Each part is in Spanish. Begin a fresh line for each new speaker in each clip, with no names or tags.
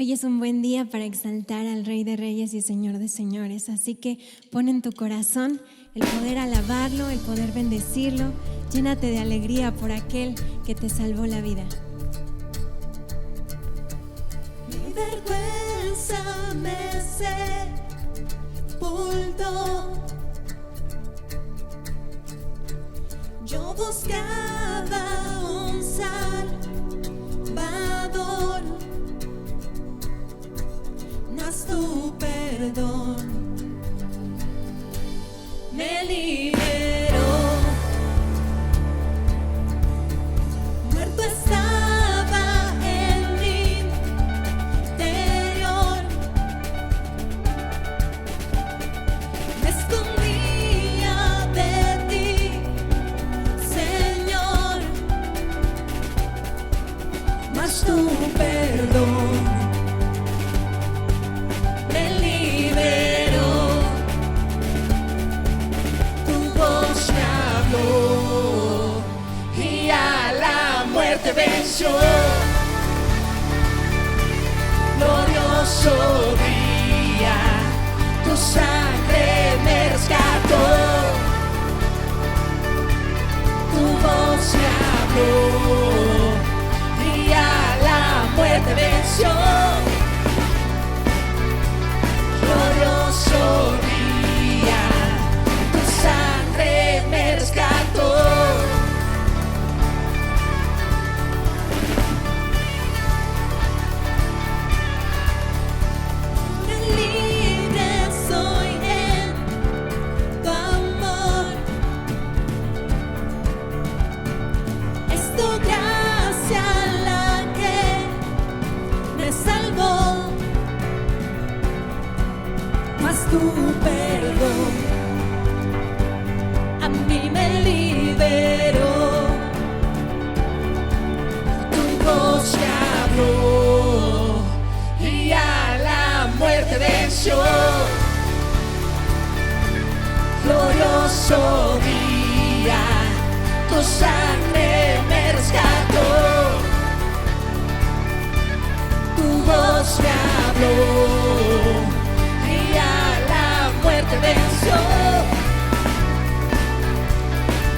Hoy es un buen día para exaltar al Rey de Reyes y Señor de Señores, así que pon en tu corazón el poder alabarlo, el poder bendecirlo. Llénate de alegría por aquel que te salvó la vida.
Mi vergüenza me sepultó. Yo buscaba un Salvador, mas tu perdón me liberó. Muerto estaba en mi interior, me escondía de ti, Señor, mas tu perdón me liberó. Tu voz me habló y a la muerte venció. Glorioso día, tu sangre me rescató. Tu voz me habló y a la muerte venció. Glorioso día, tu sangre me rescató. Libre soy en tu amor, es tu gracia la que me salvó, mas tu perdón a mí me liberó. Tu voz me habló y a la muerte venció. Glorioso día, tu sangre me rescató. Tu voz me habló y a la muerte venció.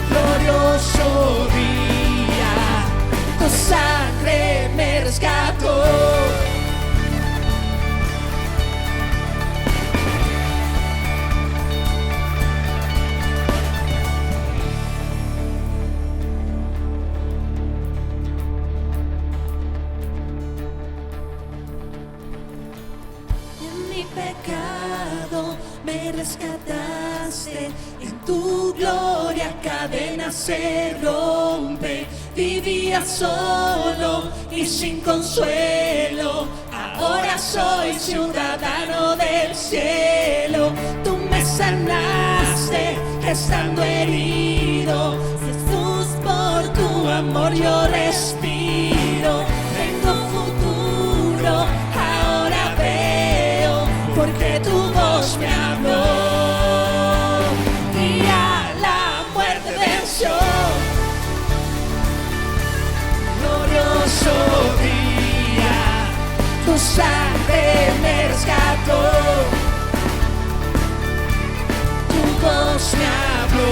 Glorioso día, tu sangre me rescató. En mi pecado me rescataste, en tu gloria cadena se rompe. Vivía solo y sin consuelo, ahora soy ciudadano del cielo. Tú me sanaste estando herido, Jesús, por tu amor yo respiro. Tengo futuro, ahora veo, porque tu voz me habló y a la muerte venció. Glorioso día, tu sangre me rescató. Tu voz me habló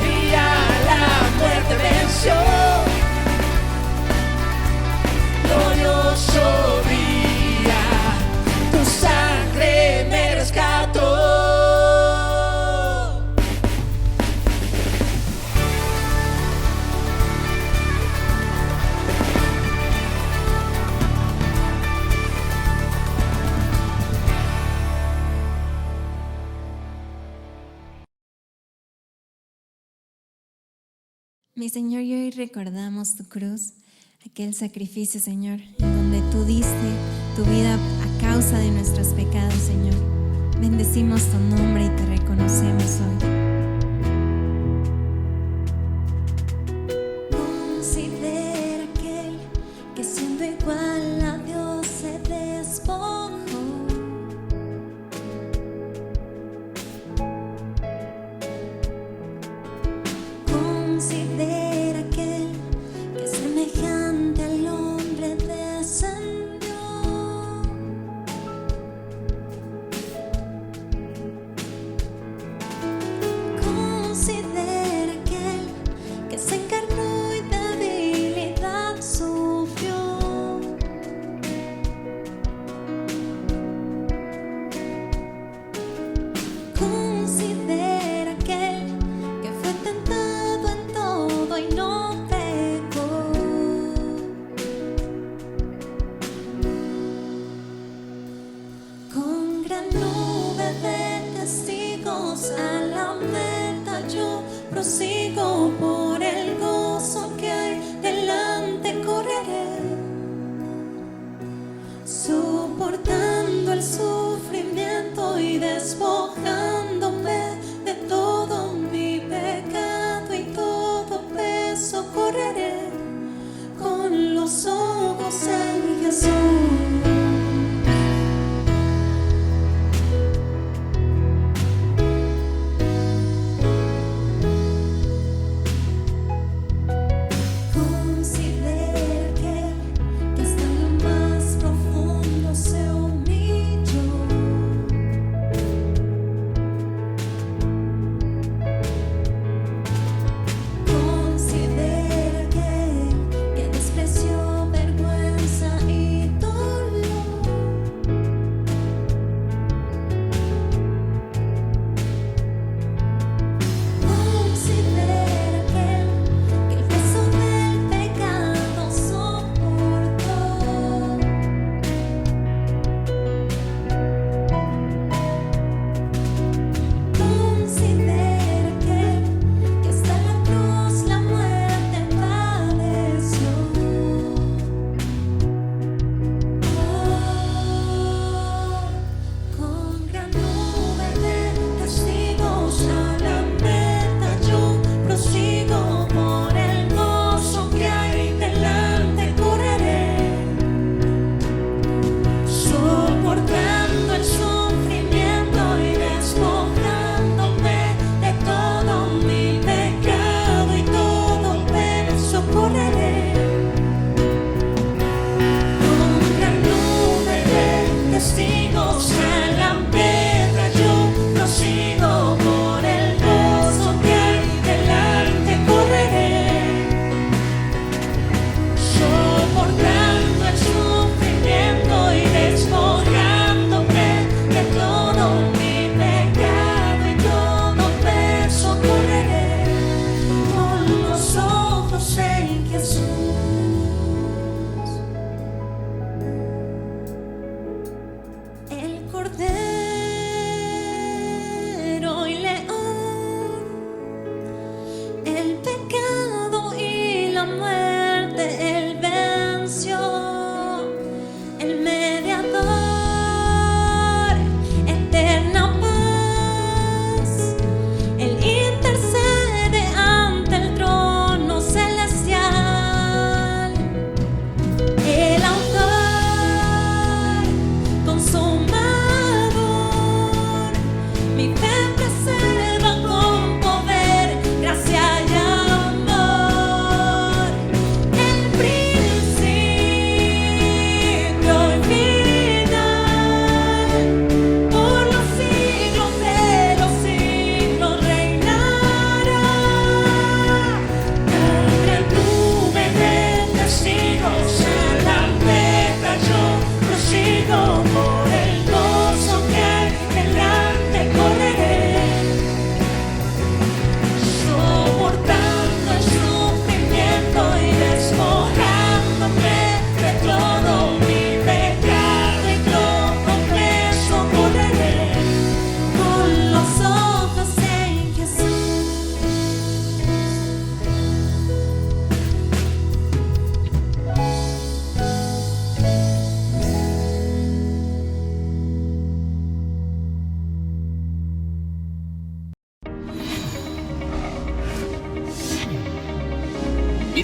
y a la muerte venció. Glorioso día, tu sangre me rescató.
Mi Señor, y hoy recordamos tu cruz, aquel sacrificio, Señor, en donde tú diste tu vida a causa de nuestros pecados, Señor. Bendecimos tu nombre y te reconocemos hoy.
Considera aquel que siendo igual a Dios se despojó. Considera aquel que semejante al hombre descendió. prosigo por el gozo que hay delante, correré, soportando el sufrimiento y despojándome de todo mi pecado y todo peso, correré con los ojos en Jesús.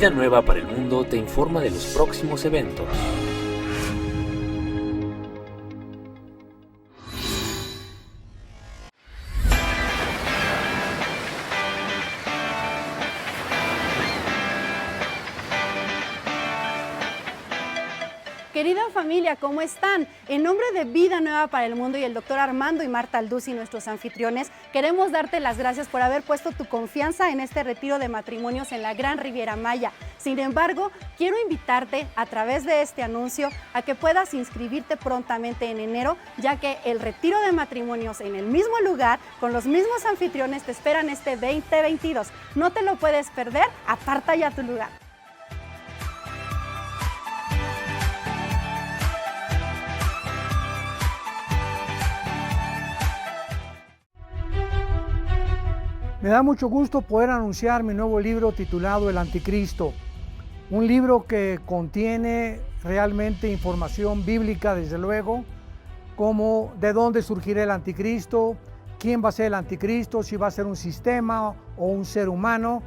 Vida Nueva para el Mundo te informa de los próximos eventos.
Querida familia, ¿cómo están? En nombre de Vida Nueva para el Mundo y el doctor Armando y Marta Alduzzi, nuestros anfitriones, queremos darte las gracias por haber puesto tu confianza en este retiro de matrimonios en la Gran Riviera Maya. Sin embargo, quiero invitarte a través de este anuncio a que puedas inscribirte prontamente en enero, ya que el retiro de matrimonios en el mismo lugar, con los mismos anfitriones, te esperan este 2022. No te lo puedes perder, aparta ya tu lugar.
Me da mucho gusto poder anunciar mi nuevo libro titulado El Anticristo, un libro que contiene realmente información bíblica, desde luego, como de dónde surgirá el anticristo, quién va a ser el anticristo, si va a ser un sistema o un ser humano,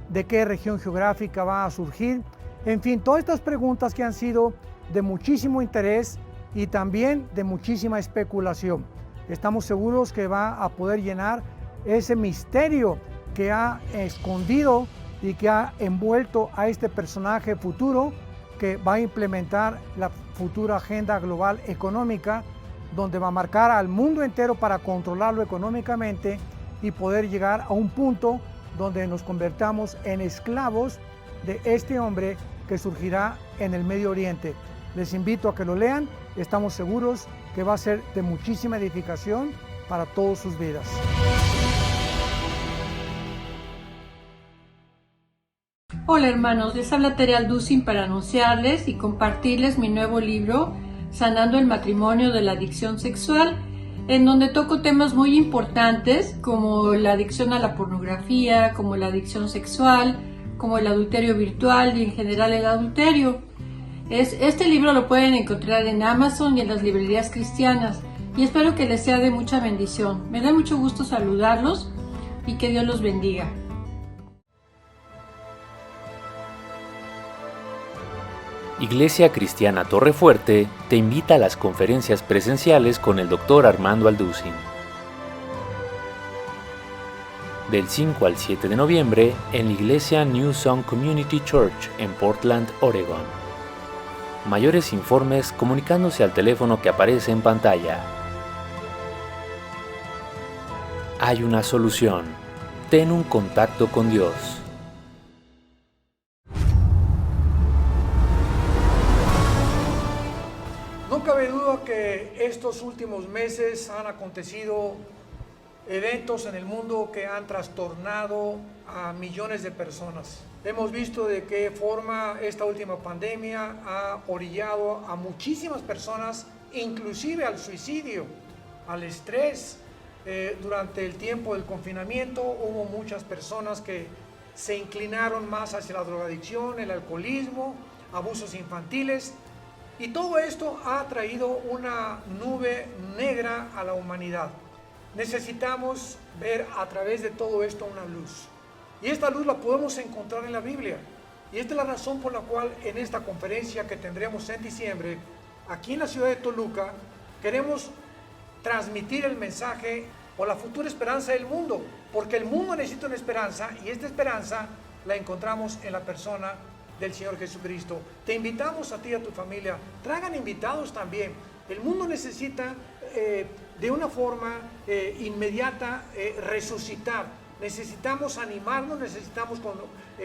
de qué región geográfica va a surgir. En fin, todas estas preguntas que han sido de muchísimo interés y también de muchísima especulación. Estamos seguros que va a poder llenar ese misterio que ha escondido y que ha envuelto a este personaje futuro que va a implementar la futura agenda global económica, donde va a marcar al mundo entero para controlarlo económicamente y poder llegar a un punto donde nos convertamos en esclavos de este hombre que surgirá en el Medio Oriente. Les invito a que lo lean, estamos seguros que va a ser de muchísima edificación para todas sus vidas.
Hola hermanos, les habla Tere Alducin para anunciarles y compartirles mi nuevo libro, Sanando el matrimonio de la adicción sexual, en donde toco temas muy importantes como la adicción a la pornografía, como la adicción sexual, como el adulterio virtual y en general el adulterio. Este libro lo pueden encontrar en Amazon y en las librerías cristianas y espero que les sea de mucha bendición. Me da mucho gusto saludarlos y que Dios los bendiga.
Iglesia Cristiana Torrefuerte te invita a las conferencias presenciales con el Dr. Armando Alducin. Del 5 al 7 de noviembre en la iglesia New Song Community Church en Portland, Oregon. Mayores informes comunicándose al teléfono que aparece en pantalla. Hay una solución. Ten un contacto con Dios.
No cabe duda que estos últimos meses han acontecido eventos en el mundo que han trastornado a millones de personas. Hemos visto de qué forma esta última pandemia ha orillado a muchísimas personas, inclusive al suicidio, al estrés. Durante el tiempo del confinamiento hubo muchas personas que se inclinaron más hacia la drogadicción, el alcoholismo, abusos infantiles. Y todo esto ha traído una nube negra a la humanidad. Necesitamos ver a través de todo esto una luz. Y esta luz la podemos encontrar en la Biblia. Y esta es la razón por la cual en esta conferencia que tendremos en diciembre, aquí en la ciudad de Toluca, queremos transmitir el mensaje o la futura esperanza del mundo. Porque el mundo necesita una esperanza y esta esperanza la encontramos en la persona del Señor Jesucristo. Te invitamos a ti y a tu familia, traigan invitados también. El mundo necesita de una forma inmediata resucitar. Necesitamos animarnos, necesitamos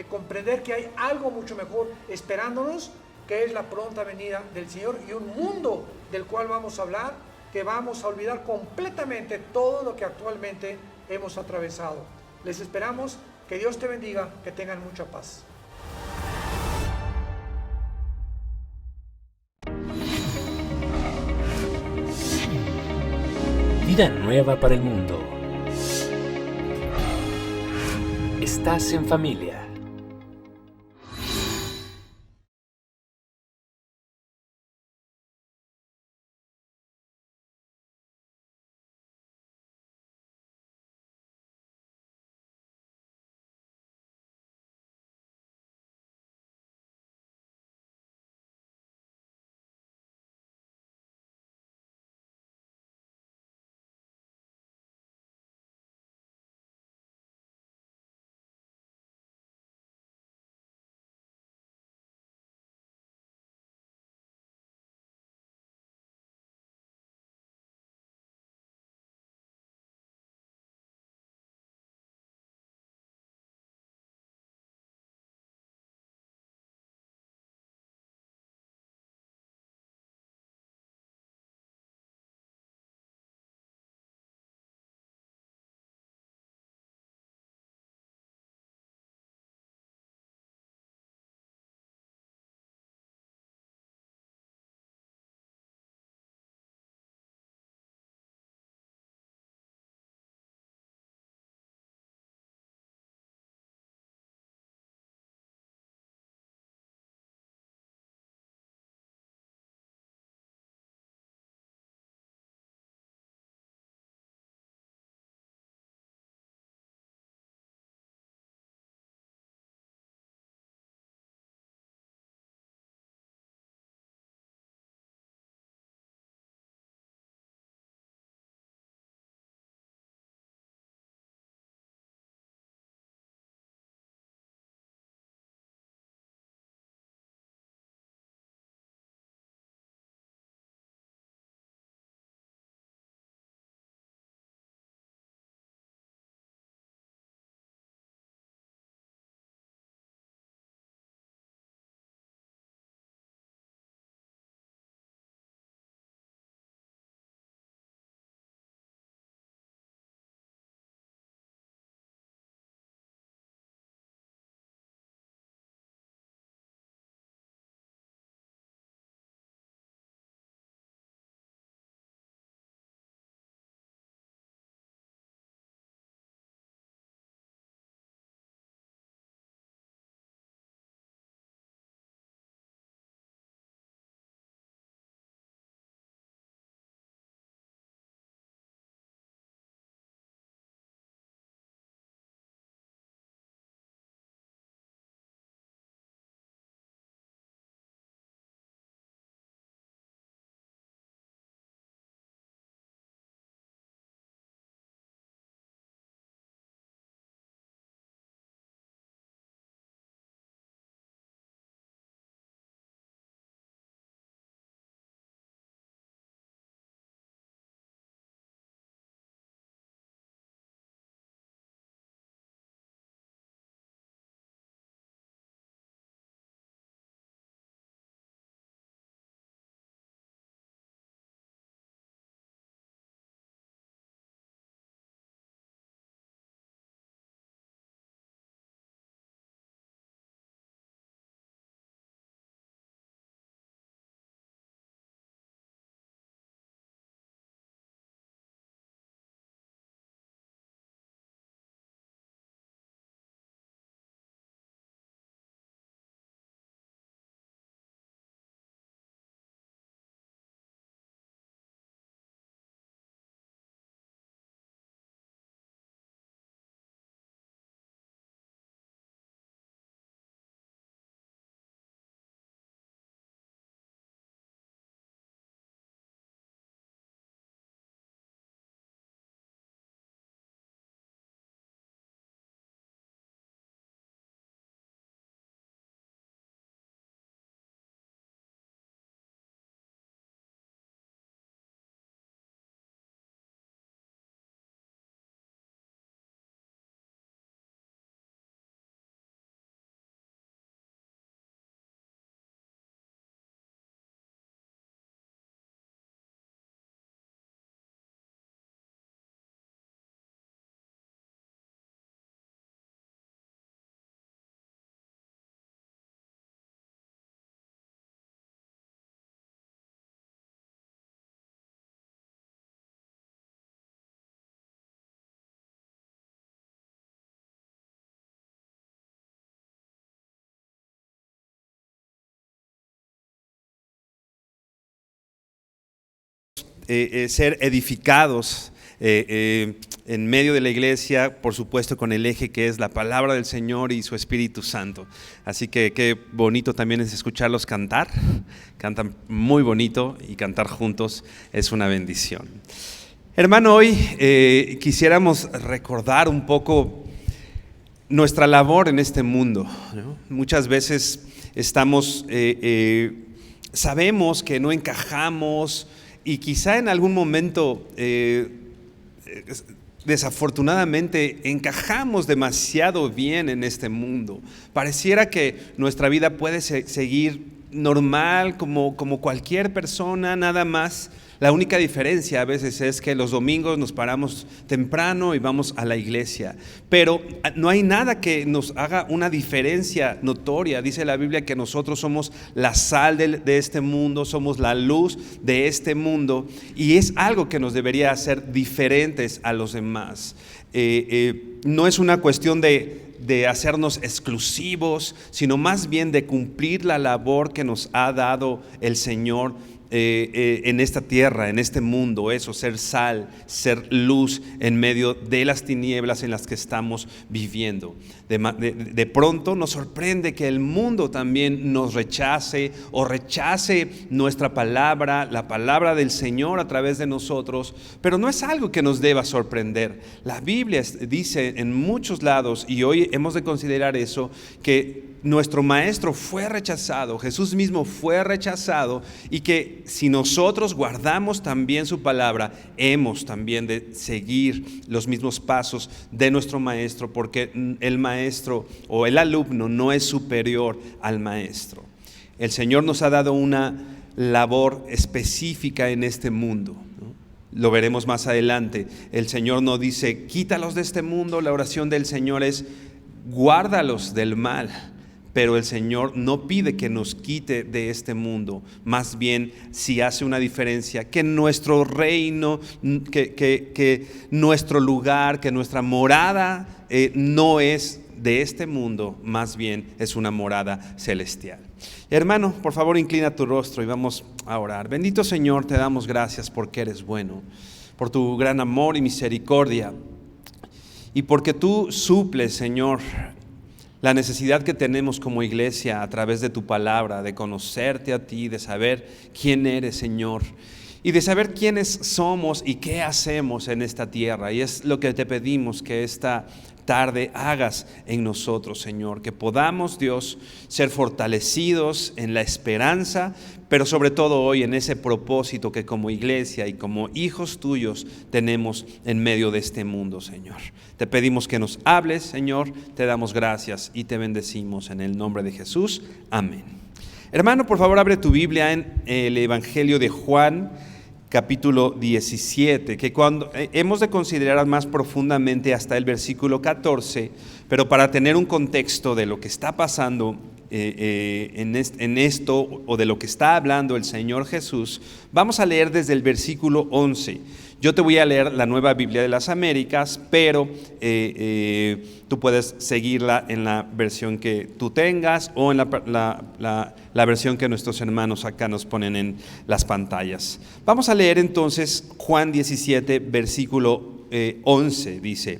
comprender que hay algo mucho mejor esperándonos, que es la pronta venida del Señor y un mundo del cual vamos a hablar, que vamos a olvidar completamente todo lo que actualmente hemos atravesado. Les esperamos, que Dios te bendiga, que tengan mucha paz.
Vida nueva para el mundo. Estás en familia.
ser edificados en medio de la iglesia, por supuesto con el eje que es la palabra del Señor y su Espíritu Santo. Así que qué bonito también es escucharlos cantar. Cantan muy bonito y cantar juntos es una bendición. Hermano, hoy quisiéramos recordar un poco nuestra labor en este mundo, ¿no? Muchas veces sabemos que no encajamos y quizá en algún momento desafortunadamente encajamos demasiado bien en este mundo. Pareciera que nuestra vida puede seguir normal como cualquier persona, nada más. La única diferencia a veces es que los domingos nos paramos temprano y vamos a la iglesia, pero no hay nada que nos haga una diferencia notoria. Dice la Biblia que nosotros somos la sal de este mundo, somos la luz de este mundo, y es algo que nos debería hacer diferentes a los demás. No es una cuestión de hacernos exclusivos, sino más bien de cumplir la labor que nos ha dado el Señor en esta tierra, en este mundo. Eso, ser sal, ser luz en medio de las tinieblas en las que estamos viviendo. De pronto nos sorprende que el mundo también nos rechace o rechace nuestra palabra, la palabra del Señor a través de nosotros, pero no es algo que nos deba sorprender. La Biblia dice en muchos lados, y hoy hemos de considerar eso, que nuestro maestro fue rechazado, Jesús mismo fue rechazado, y que si nosotros guardamos también su palabra, hemos también de seguir los mismos pasos de nuestro maestro, porque el maestro o el alumno no es superior al maestro. El Señor nos ha dado una labor específica en este mundo, ¿no? Lo veremos más adelante. El Señor no dice, quítalos de este mundo. La oración del Señor es, guárdalos del mal. Pero el Señor no pide que nos quite de este mundo, más bien sí hace una diferencia, que nuestro reino, que nuestro lugar, que nuestra morada no es de este mundo, más bien es una morada celestial. Hermano, por favor inclina tu rostro y vamos a orar. Bendito Señor, te damos gracias porque eres bueno, por tu gran amor y misericordia, y porque tú suples, Señor, la necesidad que tenemos como iglesia a través de tu palabra, de conocerte a ti, de saber quién eres, Señor, y de saber quiénes somos y qué hacemos en esta tierra. Y es lo que te pedimos que esta tarde hagas en nosotros, Señor, que podamos, Dios, ser fortalecidos en la esperanza, pero sobre todo hoy en ese propósito que como iglesia y como hijos tuyos tenemos en medio de este mundo, Señor. Te pedimos que nos hables, Señor, te damos gracias y te bendecimos en el nombre de Jesús. Amén. Hermano, por favor, abre tu Biblia en el Evangelio de Juan, capítulo 17, que cuando hemos de considerar más profundamente hasta el versículo 14, pero para tener un contexto de lo que está pasando en esto, o de lo que está hablando el Señor Jesús, vamos a leer desde el versículo 11. Yo te voy a leer la Nueva Biblia de las Américas, pero tú puedes seguirla en la versión que tú tengas o en la versión que nuestros hermanos acá nos ponen en las pantallas. Vamos a leer entonces Juan 17, versículo 11, dice: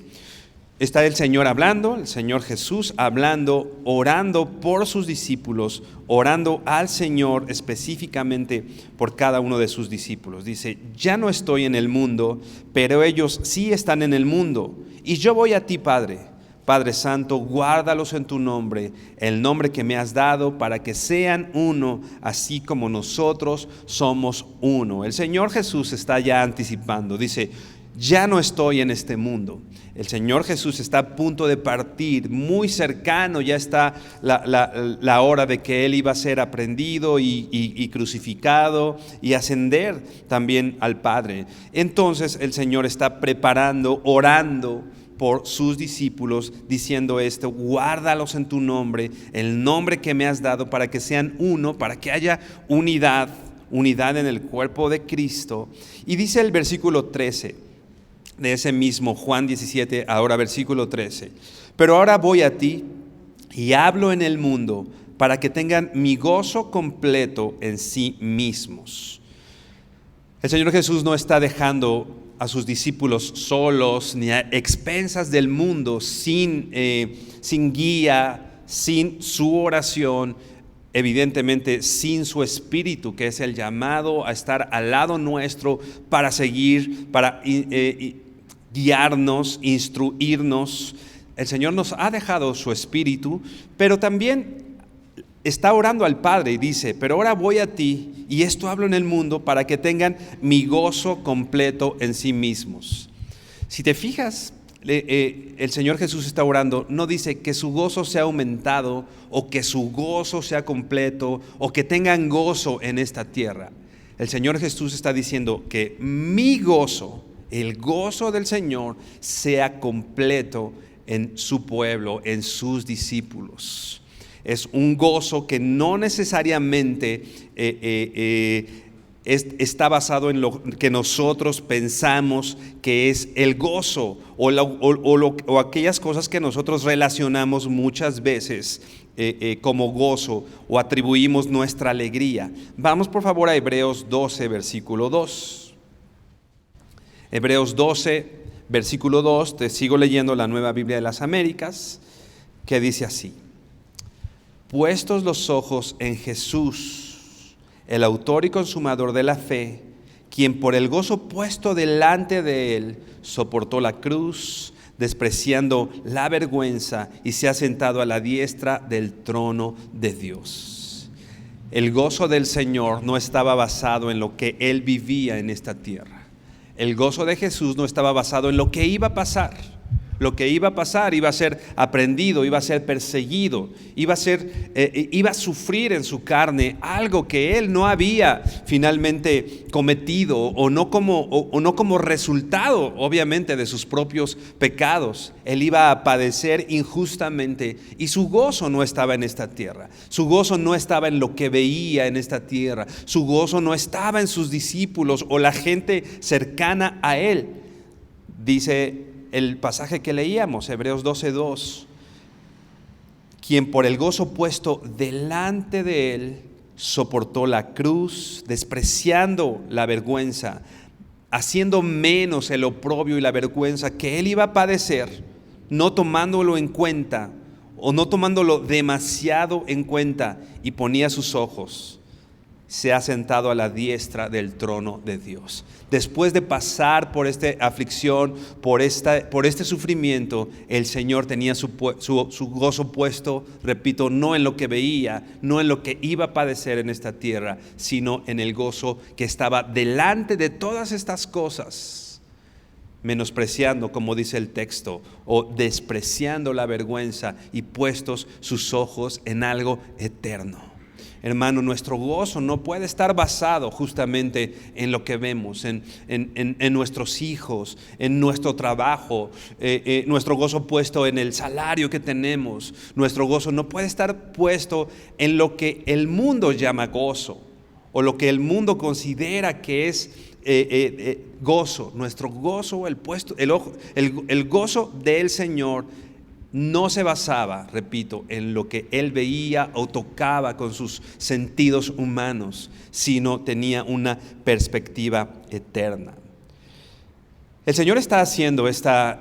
está el Señor hablando, el Señor Jesús hablando, orando por sus discípulos, orando al Señor específicamente por cada uno de sus discípulos. Dice: ya no estoy en el mundo, pero ellos sí están en el mundo, y yo voy a ti, Padre. Padre Santo, guárdalos en tu nombre, el nombre que me has dado, para que sean uno, así como nosotros somos uno. El Señor Jesús está ya anticipando, dice: ya no estoy en este mundo. El Señor Jesús está a punto de partir, muy cercano, ya está la hora de que Él iba a ser aprehendido y crucificado y ascender también al Padre. Entonces el Señor está preparando, orando por sus discípulos, diciendo esto: guárdalos en tu nombre, el nombre que me has dado, para que sean uno, para que haya unidad en el cuerpo de Cristo. Y dice el versículo 13 de ese mismo Juan 17, ahora versículo 13: pero ahora voy a ti y hablo en el mundo, para que tengan mi gozo completo en sí mismos. El Señor Jesús no está dejando a sus discípulos solos ni a expensas del mundo, sin guía, sin su oración, evidentemente sin su Espíritu, que es el llamado a estar al lado nuestro para seguir, para guiarnos, instruirnos. El Señor nos ha dejado su Espíritu, pero también está orando al Padre y dice: pero ahora voy a ti, y esto hablo en el mundo para que tengan mi gozo completo en sí mismos. Si te fijas, el Señor Jesús está orando, no dice que su gozo sea aumentado o que su gozo sea completo o que tengan gozo en esta tierra. El Señor Jesús está diciendo que mi gozo, el gozo del Señor, sea completo en su pueblo, en sus discípulos. Es un gozo que no necesariamente está basado en lo que nosotros pensamos que es el gozo o aquellas cosas que nosotros relacionamos muchas veces como gozo o atribuimos nuestra alegría. Vamos por favor a Hebreos 12, versículo 2. Hebreos 12, versículo 2, te sigo leyendo la Nueva Biblia de las Américas, que dice así: puestos los ojos en Jesús, el autor y consumador de la fe, quien por el gozo puesto delante de él soportó la cruz, despreciando la vergüenza, y se ha sentado a la diestra del trono de Dios. El gozo del Señor no estaba basado en lo que él vivía en esta tierra. El gozo de Jesús no estaba basado en lo que iba a pasar. Lo que iba a pasar iba a ser aprendido, iba a ser perseguido, iba a sufrir en su carne algo que él no había finalmente cometido o no como resultado, obviamente, de sus propios pecados. Él iba a padecer injustamente y su gozo no estaba en esta tierra. Su gozo no estaba en lo que veía en esta tierra. Su gozo no estaba en sus discípulos o la gente cercana a él. Dice el pasaje que leíamos, Hebreos 12:2, quien por el gozo puesto delante de él soportó la cruz, despreciando la vergüenza, haciendo menos el oprobio y la vergüenza que él iba a padecer, no tomándolo en cuenta o no tomándolo demasiado en cuenta, y ponía sus ojos. Se ha sentado a la diestra del trono de Dios. Después de pasar por esta aflicción, por este sufrimiento, el Señor tenía su gozo puesto, repito, no en lo que veía, no en lo que iba a padecer en esta tierra, sino en el gozo que estaba delante de todas estas cosas, menospreciando, como dice el texto, o despreciando la vergüenza, y puestos sus ojos en algo eterno. Hermano, nuestro gozo no puede estar basado justamente en lo que vemos, en nuestros hijos, en nuestro trabajo, nuestro gozo puesto en el salario que tenemos. Nuestro gozo no puede estar puesto en lo que el mundo llama gozo o lo que el mundo considera que es gozo. Nuestro gozo, el gozo del Señor no se basaba, repito, en lo que él veía o tocaba con sus sentidos humanos, sino tenía una perspectiva eterna. El Señor está haciendo esta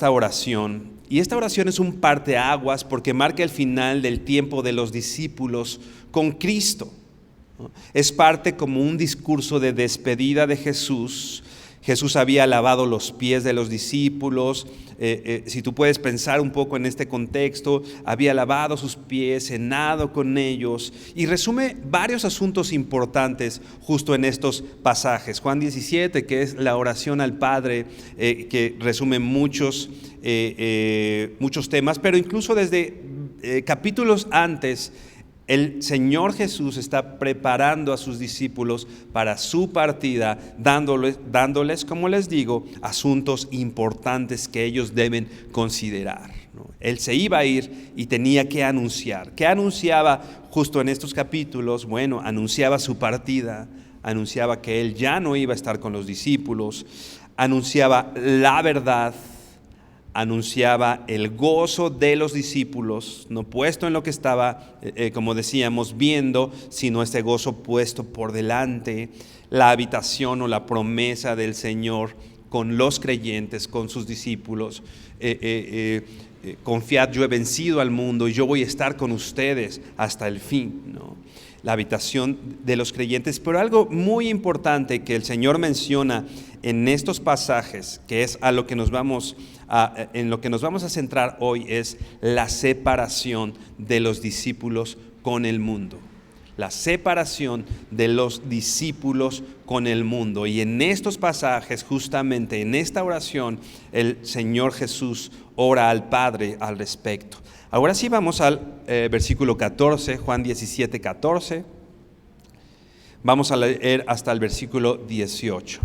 oración, y esta oración es un parteaguas porque marca el final del tiempo de los discípulos con Cristo. Es parte como un discurso de despedida de Jesús. Jesús había lavado los pies de los discípulos. Si tú puedes pensar un poco en este contexto, había lavado sus pies, cenado con ellos, y resume varios asuntos importantes justo en estos pasajes. Juan 17, que es la oración al Padre, que resume muchos temas, pero incluso desde capítulos antes, el Señor Jesús está preparando a sus discípulos para su partida, dándoles, como les digo, asuntos importantes que ellos deben considerar, ¿no? Él se iba a ir y tenía que anunciar. ¿Qué anunciaba justo en estos capítulos? Bueno, anunciaba su partida, anunciaba que Él ya no iba a estar con los discípulos, anunciaba la verdad, anunciaba el gozo de los discípulos, no puesto en lo que estaba, como decíamos, viendo, sino este gozo puesto por delante, la habitación o la promesa del Señor con los creyentes, con sus discípulos. Confiad, yo he vencido al mundo y yo voy a estar con ustedes hasta el fin, ¿no? La habitación de los creyentes. Pero algo muy importante que el Señor menciona en estos pasajes, que es en lo que nos vamos a centrar hoy, es la separación de los discípulos con el mundo. La separación de los discípulos con el mundo. Y en estos pasajes, justamente en esta oración, el Señor Jesús ora al Padre al respecto. Ahora sí vamos al versículo 14, Juan 17, 14. Vamos a leer hasta el versículo 18.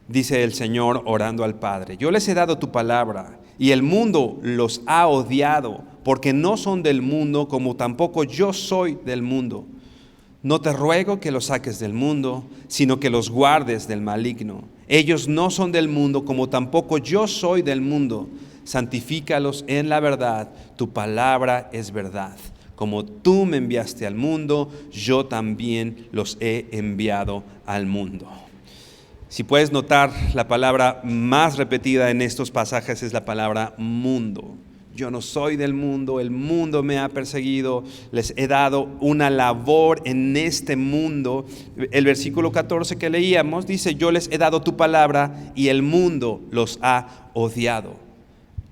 Dice el Señor orando al Padre: yo les he dado tu palabra, y el mundo los ha odiado, porque no son del mundo, como tampoco yo soy del mundo. No te ruego que los saques del mundo, sino que los guardes del maligno. Ellos no son del mundo, como tampoco yo soy del mundo. Santifícalos en la verdad, tu palabra es verdad. Como tú me enviaste al mundo, yo también los he enviado al mundo. Si puedes notar, la palabra más repetida en estos pasajes es la palabra mundo. Yo no soy del mundo, el mundo me ha perseguido, les he dado una labor en este mundo. El versículo 14 que leíamos dice: yo les he dado tu palabra y el mundo los ha odiado.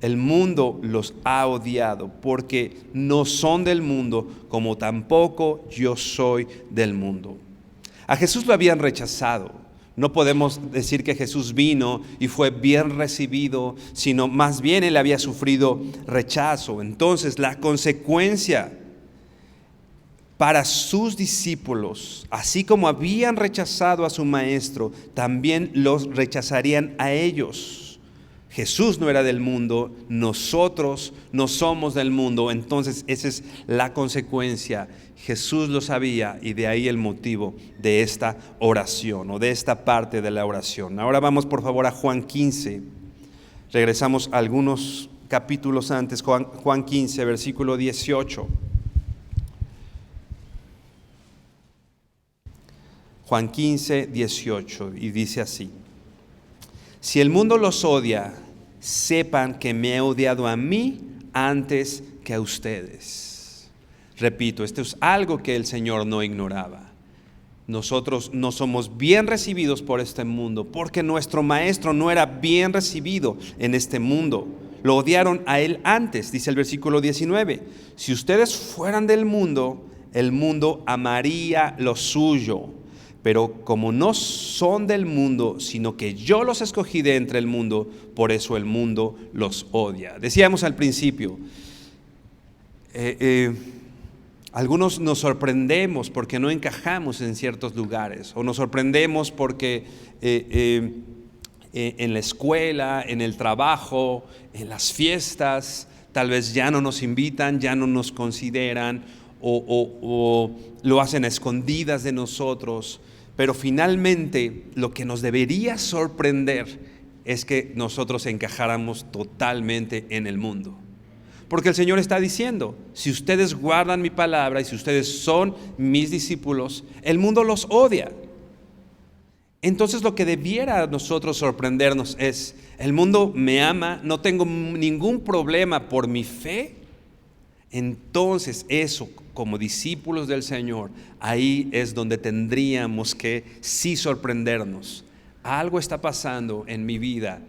El mundo los ha odiado porque no son del mundo, como tampoco yo soy del mundo. A Jesús lo habían rechazado. No podemos decir que Jesús vino y fue bien recibido, sino más bien Él había sufrido rechazo. Entonces, la consecuencia para sus discípulos, así como habían rechazado a su maestro, también los rechazarían a ellos. Jesús no era del mundo, nosotros no somos del mundo, entonces esa es la consecuencia. Jesús lo sabía y de ahí el motivo de esta oración o de esta parte de la oración. Ahora vamos por favor a Juan 15, regresamos a algunos capítulos antes, Juan 15, versículo 18. Juan 15, 18, y dice así: si el mundo los odia, sepan que me ha odiado a mí antes que a ustedes. Repito, esto es algo que el Señor no ignoraba. Nosotros no somos bien recibidos por este mundo porque nuestro maestro no era bien recibido en este mundo. Lo odiaron a él antes, dice el versículo 19. Si ustedes fueran del mundo, el mundo amaría lo suyo. Pero como no son del mundo, sino que yo los escogí de entre el mundo, por eso el mundo los odia. Decíamos al principio, algunos nos sorprendemos porque no encajamos en ciertos lugares, o nos sorprendemos porque en la escuela, en el trabajo, en las fiestas, tal vez ya no nos invitan, ya no nos consideran, o lo hacen a escondidas de nosotros. Pero finalmente lo que nos debería sorprender es que nosotros encajáramos totalmente en el mundo. Porque el Señor está diciendo: si ustedes guardan mi palabra y si ustedes son mis discípulos, el mundo los odia. Entonces lo que debiera a nosotros sorprendernos es: el mundo me ama, no tengo ningún problema por mi fe. Entonces eso, como discípulos del Señor, ahí es donde tendríamos que sí sorprendernos. Algo está pasando en mi vida,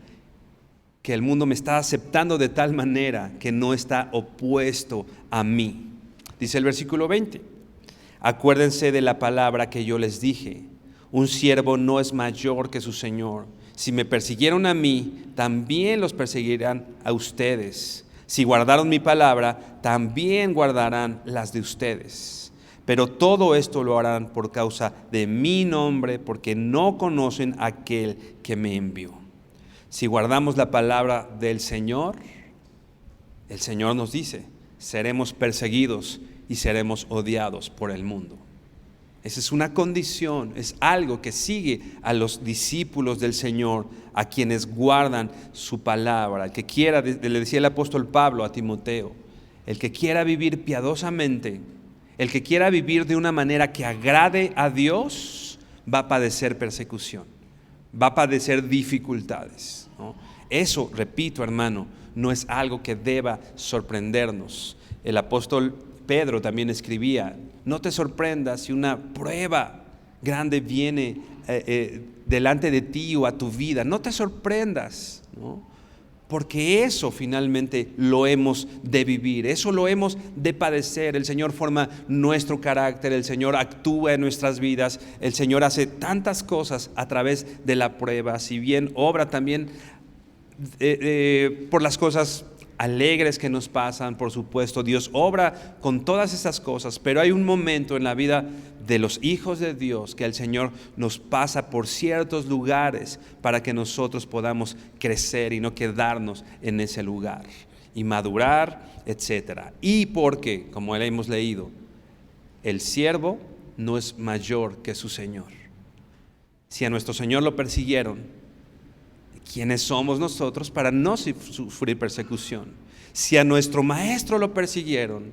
que el mundo me está aceptando de tal manera que no está opuesto a mí. Dice el versículo 20: acuérdense de la palabra que yo les dije: un siervo no es mayor que su Señor. Si me persiguieron a mí, también los perseguirán a ustedes. Si guardaron mi palabra, también guardarán las de ustedes. Pero todo esto lo harán por causa de mi nombre, porque no conocen a aquel que me envió. Si guardamos la palabra del Señor, el Señor nos dice: seremos perseguidos y seremos odiados por el mundo. Esa es una condición, es algo que sigue a los discípulos del Señor, a quienes guardan su palabra. El que quiera, le decía el apóstol Pablo a Timoteo, el que quiera vivir piadosamente, el que quiera vivir de una manera que agrade a Dios, va a padecer persecución, va a padecer dificultades, ¿no? Eso, repito, hermano, no es algo que deba sorprendernos. El apóstol Pedro también escribía: no te sorprendas si una prueba grande viene delante de ti o a tu vida. No te sorprendas, ¿no? Porque eso finalmente lo hemos de vivir, eso lo hemos de padecer. El Señor forma nuestro carácter, el Señor actúa en nuestras vidas, el Señor hace tantas cosas a través de la prueba. Si bien obra también por las cosas alegres que nos pasan, por supuesto, Dios obra con todas esas cosas, pero hay un momento en la vida de los hijos de Dios que el Señor nos pasa por ciertos lugares para que nosotros podamos crecer y no quedarnos en ese lugar y madurar, etc. Y porque, como hemos leído, el siervo no es mayor que su Señor. Si a nuestro Señor lo persiguieron, ¿quiénes somos nosotros para no sufrir persecución? Si a nuestro Maestro lo persiguieron,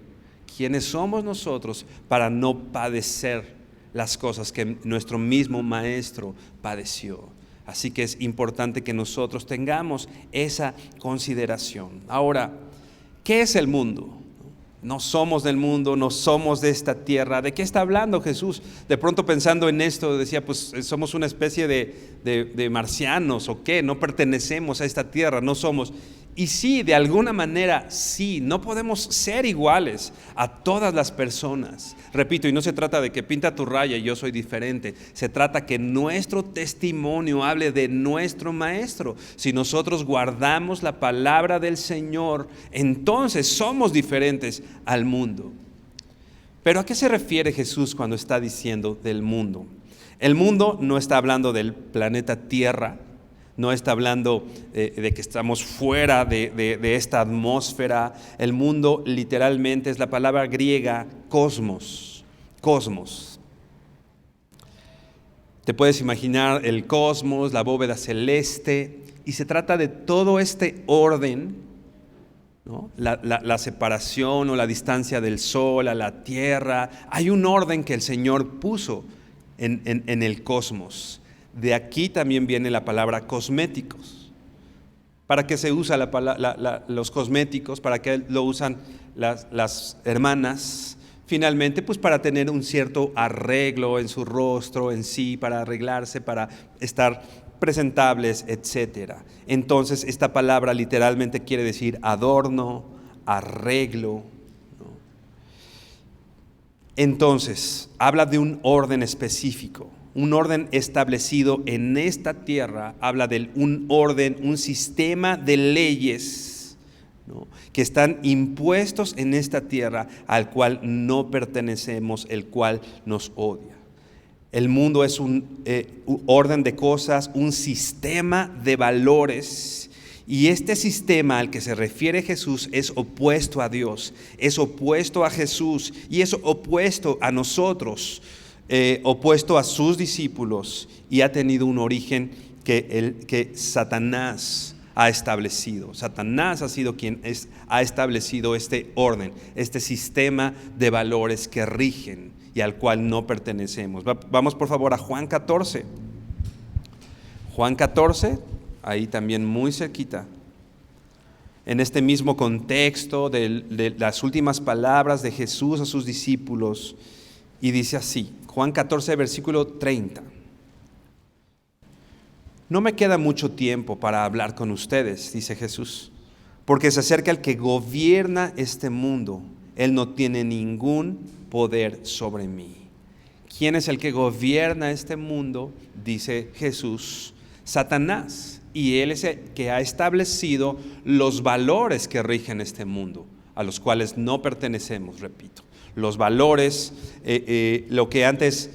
¿quiénes somos nosotros para no padecer las cosas que nuestro mismo Maestro padeció? Así que es importante que nosotros tengamos esa consideración. Ahora, ¿qué es el mundo? No somos del mundo, no somos de esta tierra. ¿De qué está hablando Jesús? De pronto pensando en esto decía, pues somos una especie de marcianos o qué, no pertenecemos a esta tierra, no somos. Y sí, de alguna manera sí, no podemos ser iguales a todas las personas. Repito, y no se trata de que pinta tu raya y yo soy diferente. Se trata que nuestro testimonio hable de nuestro Maestro. Si nosotros guardamos la palabra del Señor, entonces somos diferentes al mundo. Pero ¿a qué se refiere Jesús cuando está diciendo del mundo? El mundo no está hablando del planeta Tierra. No está hablando de que estamos fuera de esta atmósfera. El mundo literalmente es la palabra griega cosmos. Cosmos. Te puedes imaginar el cosmos, la bóveda celeste, y se trata de todo este orden, ¿no? La separación o la distancia del sol a la tierra. Hay un orden que el Señor puso en el cosmos. De aquí también viene la palabra cosméticos. ¿Para qué se usa los cosméticos? ¿Para qué lo usan las hermanas? Finalmente, pues para tener un cierto arreglo en su rostro, en sí, para arreglarse, para estar presentables, etc. Entonces, esta palabra literalmente quiere decir adorno, arreglo, ¿no? Entonces, habla de un orden específico. Un orden establecido en esta tierra, habla de un orden, un sistema de leyes, ¿no?, que están impuestos en esta tierra al cual no pertenecemos, el cual nos odia. El mundo es un orden de cosas, un sistema de valores, y este sistema al que se refiere Jesús es opuesto a Dios, es opuesto a Jesús y es opuesto a nosotros. Opuesto a sus discípulos, y ha tenido un origen que Satanás ha establecido. Satanás ha sido quien ha establecido este orden, este sistema de valores que rigen y al cual no pertenecemos. Vamos por favor a Juan 14. Juan 14, ahí también muy cerquita. En este mismo contexto de las últimas palabras de Jesús a sus discípulos, y dice así, Juan 14, versículo 30. No me queda mucho tiempo para hablar con ustedes, dice Jesús, porque se acerca el que gobierna este mundo. Él no tiene ningún poder sobre mí. ¿Quién es el que gobierna este mundo? Dice Jesús, Satanás. Y él es el que ha establecido los valores que rigen este mundo, a los cuales no pertenecemos, repito. Los valores, lo que antes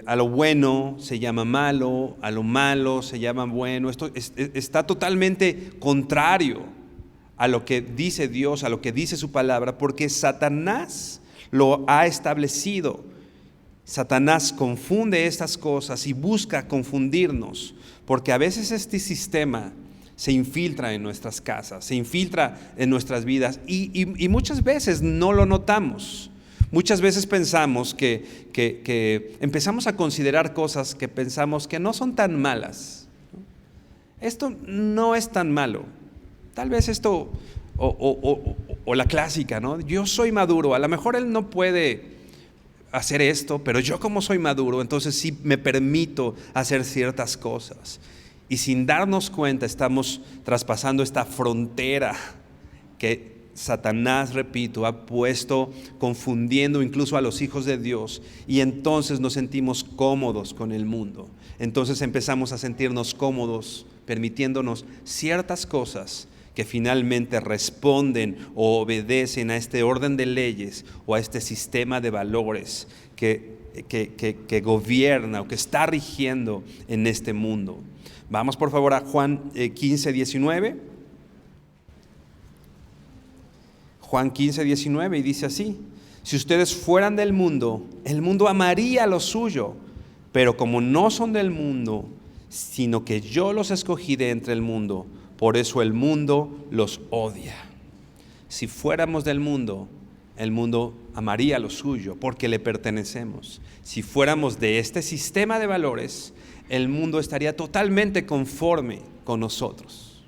a lo bueno se llama malo, a lo malo se llama bueno. Esto está totalmente contrario a lo que dice Dios, a lo que dice su palabra, porque Satanás lo ha establecido. Satanás confunde estas cosas y busca confundirnos, porque a veces este sistema se infiltra en nuestras casas, se infiltra en nuestras vidas y muchas veces no lo notamos. Muchas veces pensamos que empezamos a considerar cosas que pensamos que no son tan malas. Esto no es tan malo. Tal vez esto, o la clásica, ¿no? Yo soy maduro, a lo mejor él no puede hacer esto, pero yo como soy maduro, entonces sí me permito hacer ciertas cosas. Y sin darnos cuenta estamos traspasando esta frontera que Satanás, repito, ha puesto confundiendo incluso a los hijos de Dios, y entonces nos sentimos cómodos con el mundo. Entonces empezamos a sentirnos cómodos permitiéndonos ciertas cosas que finalmente responden o obedecen a este orden de leyes o a este sistema de valores que gobierna o que está rigiendo en este mundo. Vamos por favor a Juan 15, 19. Juan 15, 19, y dice así: si ustedes fueran del mundo, el mundo amaría lo suyo, pero como no son del mundo, sino que yo los escogí de entre el mundo, por eso el mundo los odia. Si fuéramos del mundo, el mundo amaría lo suyo, porque le pertenecemos. Si fuéramos de este sistema de valores, el mundo estaría totalmente conforme con nosotros.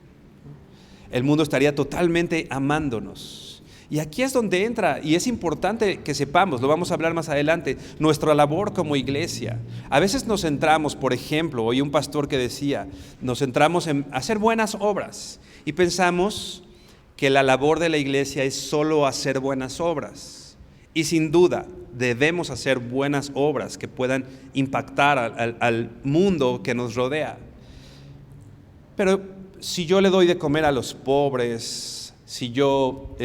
El mundo estaría totalmente amándonos. Y aquí es donde entra, y es importante que sepamos, lo vamos a hablar más adelante, nuestra labor como iglesia. A veces nos centramos, por ejemplo, oí un pastor que decía, nos centramos en hacer buenas obras y pensamos que la labor de la iglesia es solo hacer buenas obras. Y sin duda debemos hacer buenas obras que puedan impactar al mundo que nos rodea. Pero si yo le doy de comer a los pobres, si yo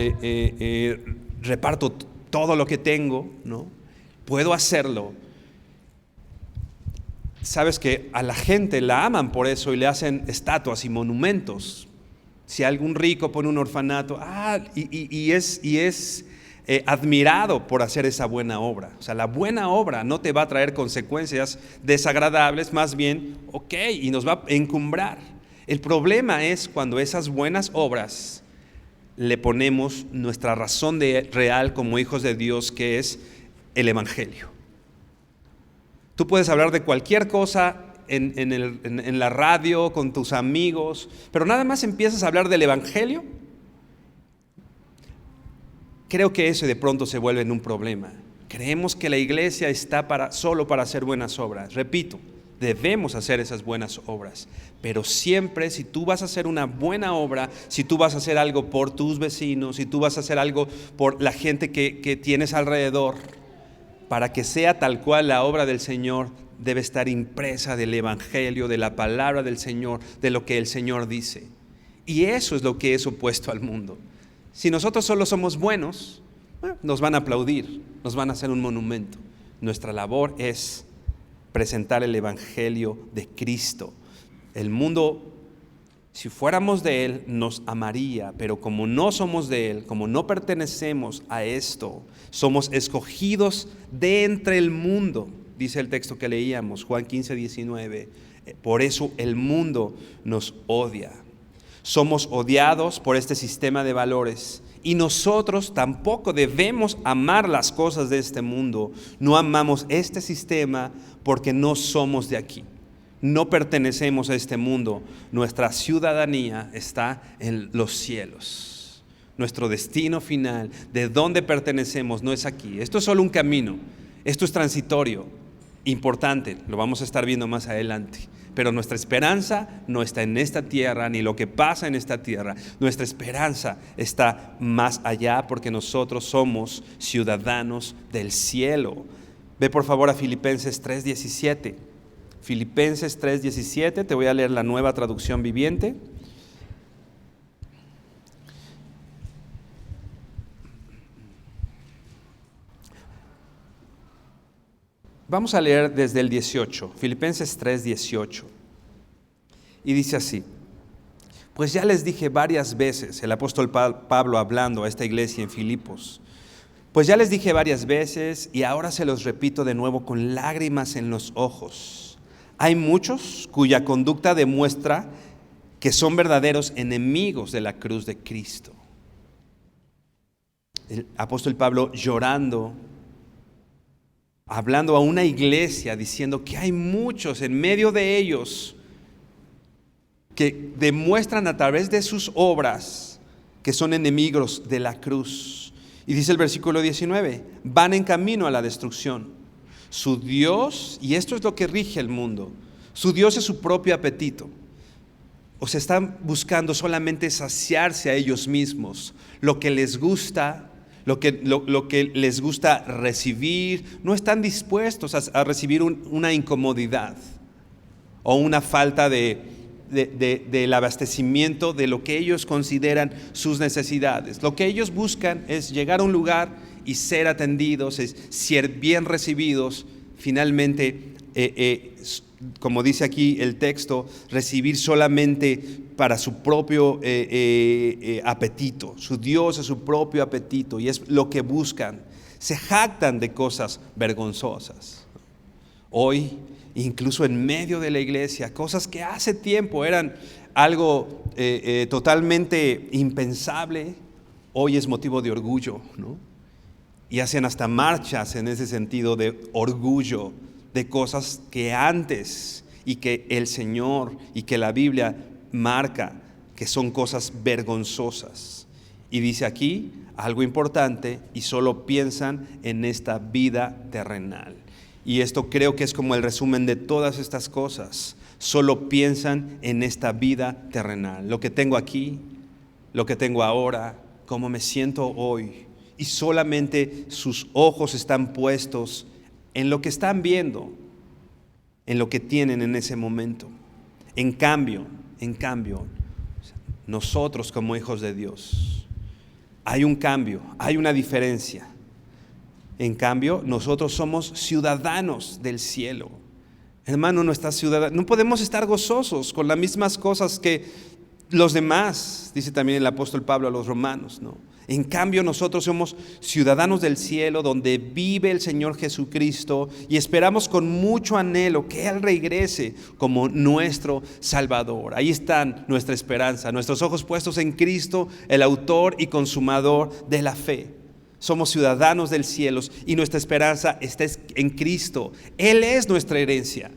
reparto todo lo que tengo, ¿no? Puedo hacerlo. Sabes que a la gente la aman por eso y le hacen estatuas y monumentos. Si algún rico pone un orfanato, y es admirado por hacer esa buena obra. O sea, la buena obra no te va a traer consecuencias desagradables, más bien, y nos va a encumbrar. El problema es cuando esas buenas obras le ponemos nuestra razón real como hijos de Dios, que es el Evangelio. Tú puedes hablar de cualquier cosa en la radio, con tus amigos, pero nada más empiezas a hablar del Evangelio. Creo que eso de pronto se vuelve en un problema. Creemos que la iglesia está solo para hacer buenas obras. Repito, debemos hacer esas buenas obras, pero siempre si tú vas a hacer una buena obra, si tú vas a hacer algo por tus vecinos, si tú vas a hacer algo por la gente que tienes alrededor, para que sea tal cual la obra del Señor, debe estar impresa del Evangelio, de la palabra del Señor, de lo que el Señor dice. Y eso es lo que es opuesto al mundo. Si nosotros solo somos buenos, nos van a aplaudir, nos van a hacer un monumento. Nuestra labor es presentar el Evangelio de Cristo. El mundo, si fuéramos de Él, nos amaría, pero como no somos de Él, como no pertenecemos a esto, somos escogidos de entre el mundo, dice el texto que leíamos, Juan 15, 19. Por eso el mundo nos odia. Somos odiados por este sistema de valores. Y nosotros tampoco debemos amar las cosas de este mundo. No amamos este sistema porque no somos de aquí. No pertenecemos a este mundo. Nuestra ciudadanía está en los cielos. Nuestro destino final, de dónde pertenecemos, no es aquí. Esto es solo un camino. Esto es transitorio, importante. Lo vamos a estar viendo más adelante. Pero nuestra esperanza no está en esta tierra, ni lo que pasa en esta tierra. Nuestra esperanza está más allá porque nosotros somos ciudadanos del cielo. Ve por favor a Filipenses 3:17. Filipenses 3:17, te voy a leer la Nueva Traducción Viviente. Vamos a leer desde el 18, Filipenses 3:18. Y dice así: pues ya les dije varias veces, el apóstol Pablo hablando a esta iglesia en Filipos, Pues ya les dije varias veces y ahora se los repito de nuevo con lágrimas en los ojos. Hay muchos cuya conducta demuestra que son verdaderos enemigos de la cruz de Cristo. El apóstol Pablo llorando, hablando a una iglesia, diciendo que hay muchos en medio de ellos que demuestran a través de sus obras que son enemigos de la cruz. Y dice el versículo 19, van en camino a la destrucción. Su Dios, y esto es lo que rige el mundo, su Dios es su propio apetito. O sea, están buscando solamente saciarse a ellos mismos, lo que les gusta, lo que les gusta recibir. No están dispuestos a recibir una incomodidad o una falta del abastecimiento de lo que ellos consideran sus necesidades. Lo que ellos buscan es llegar a un lugar y ser atendidos, es ser bien recibidos, finalmente, como dice aquí el texto, recibir solamente para su propio apetito. Su Dios es su propio apetito y es lo que buscan. Se jactan de cosas vergonzosas. Hoy, incluso en medio de la iglesia, cosas que hace tiempo eran algo totalmente impensable, hoy es motivo de orgullo, ¿no? Y hacen hasta marchas en ese sentido de orgullo, de cosas que antes y que el Señor y que la Biblia marca que son cosas vergonzosas. Y dice aquí algo importante, y solo piensan en esta vida terrenal. Y esto creo que es como el resumen de todas estas cosas. Solo piensan en esta vida terrenal. Lo que tengo aquí, lo que tengo ahora, cómo me siento hoy. Y solamente sus ojos están puestos en lo que están viendo, en lo que tienen en ese momento. En cambio, nosotros como hijos de Dios, hay un cambio, hay una diferencia. En cambio, nosotros somos ciudadanos del cielo. Hermano, no podemos estar gozosos con las mismas cosas que los demás, dice también el apóstol Pablo a los romanos, ¿no? En cambio, nosotros somos ciudadanos del cielo, donde vive el Señor Jesucristo, y esperamos con mucho anhelo que Él regrese como nuestro Salvador. Ahí está nuestra esperanza, nuestros ojos puestos en Cristo, el autor y consumador de la fe. Somos ciudadanos del cielo y nuestra esperanza está en Cristo. Él es nuestra herencia.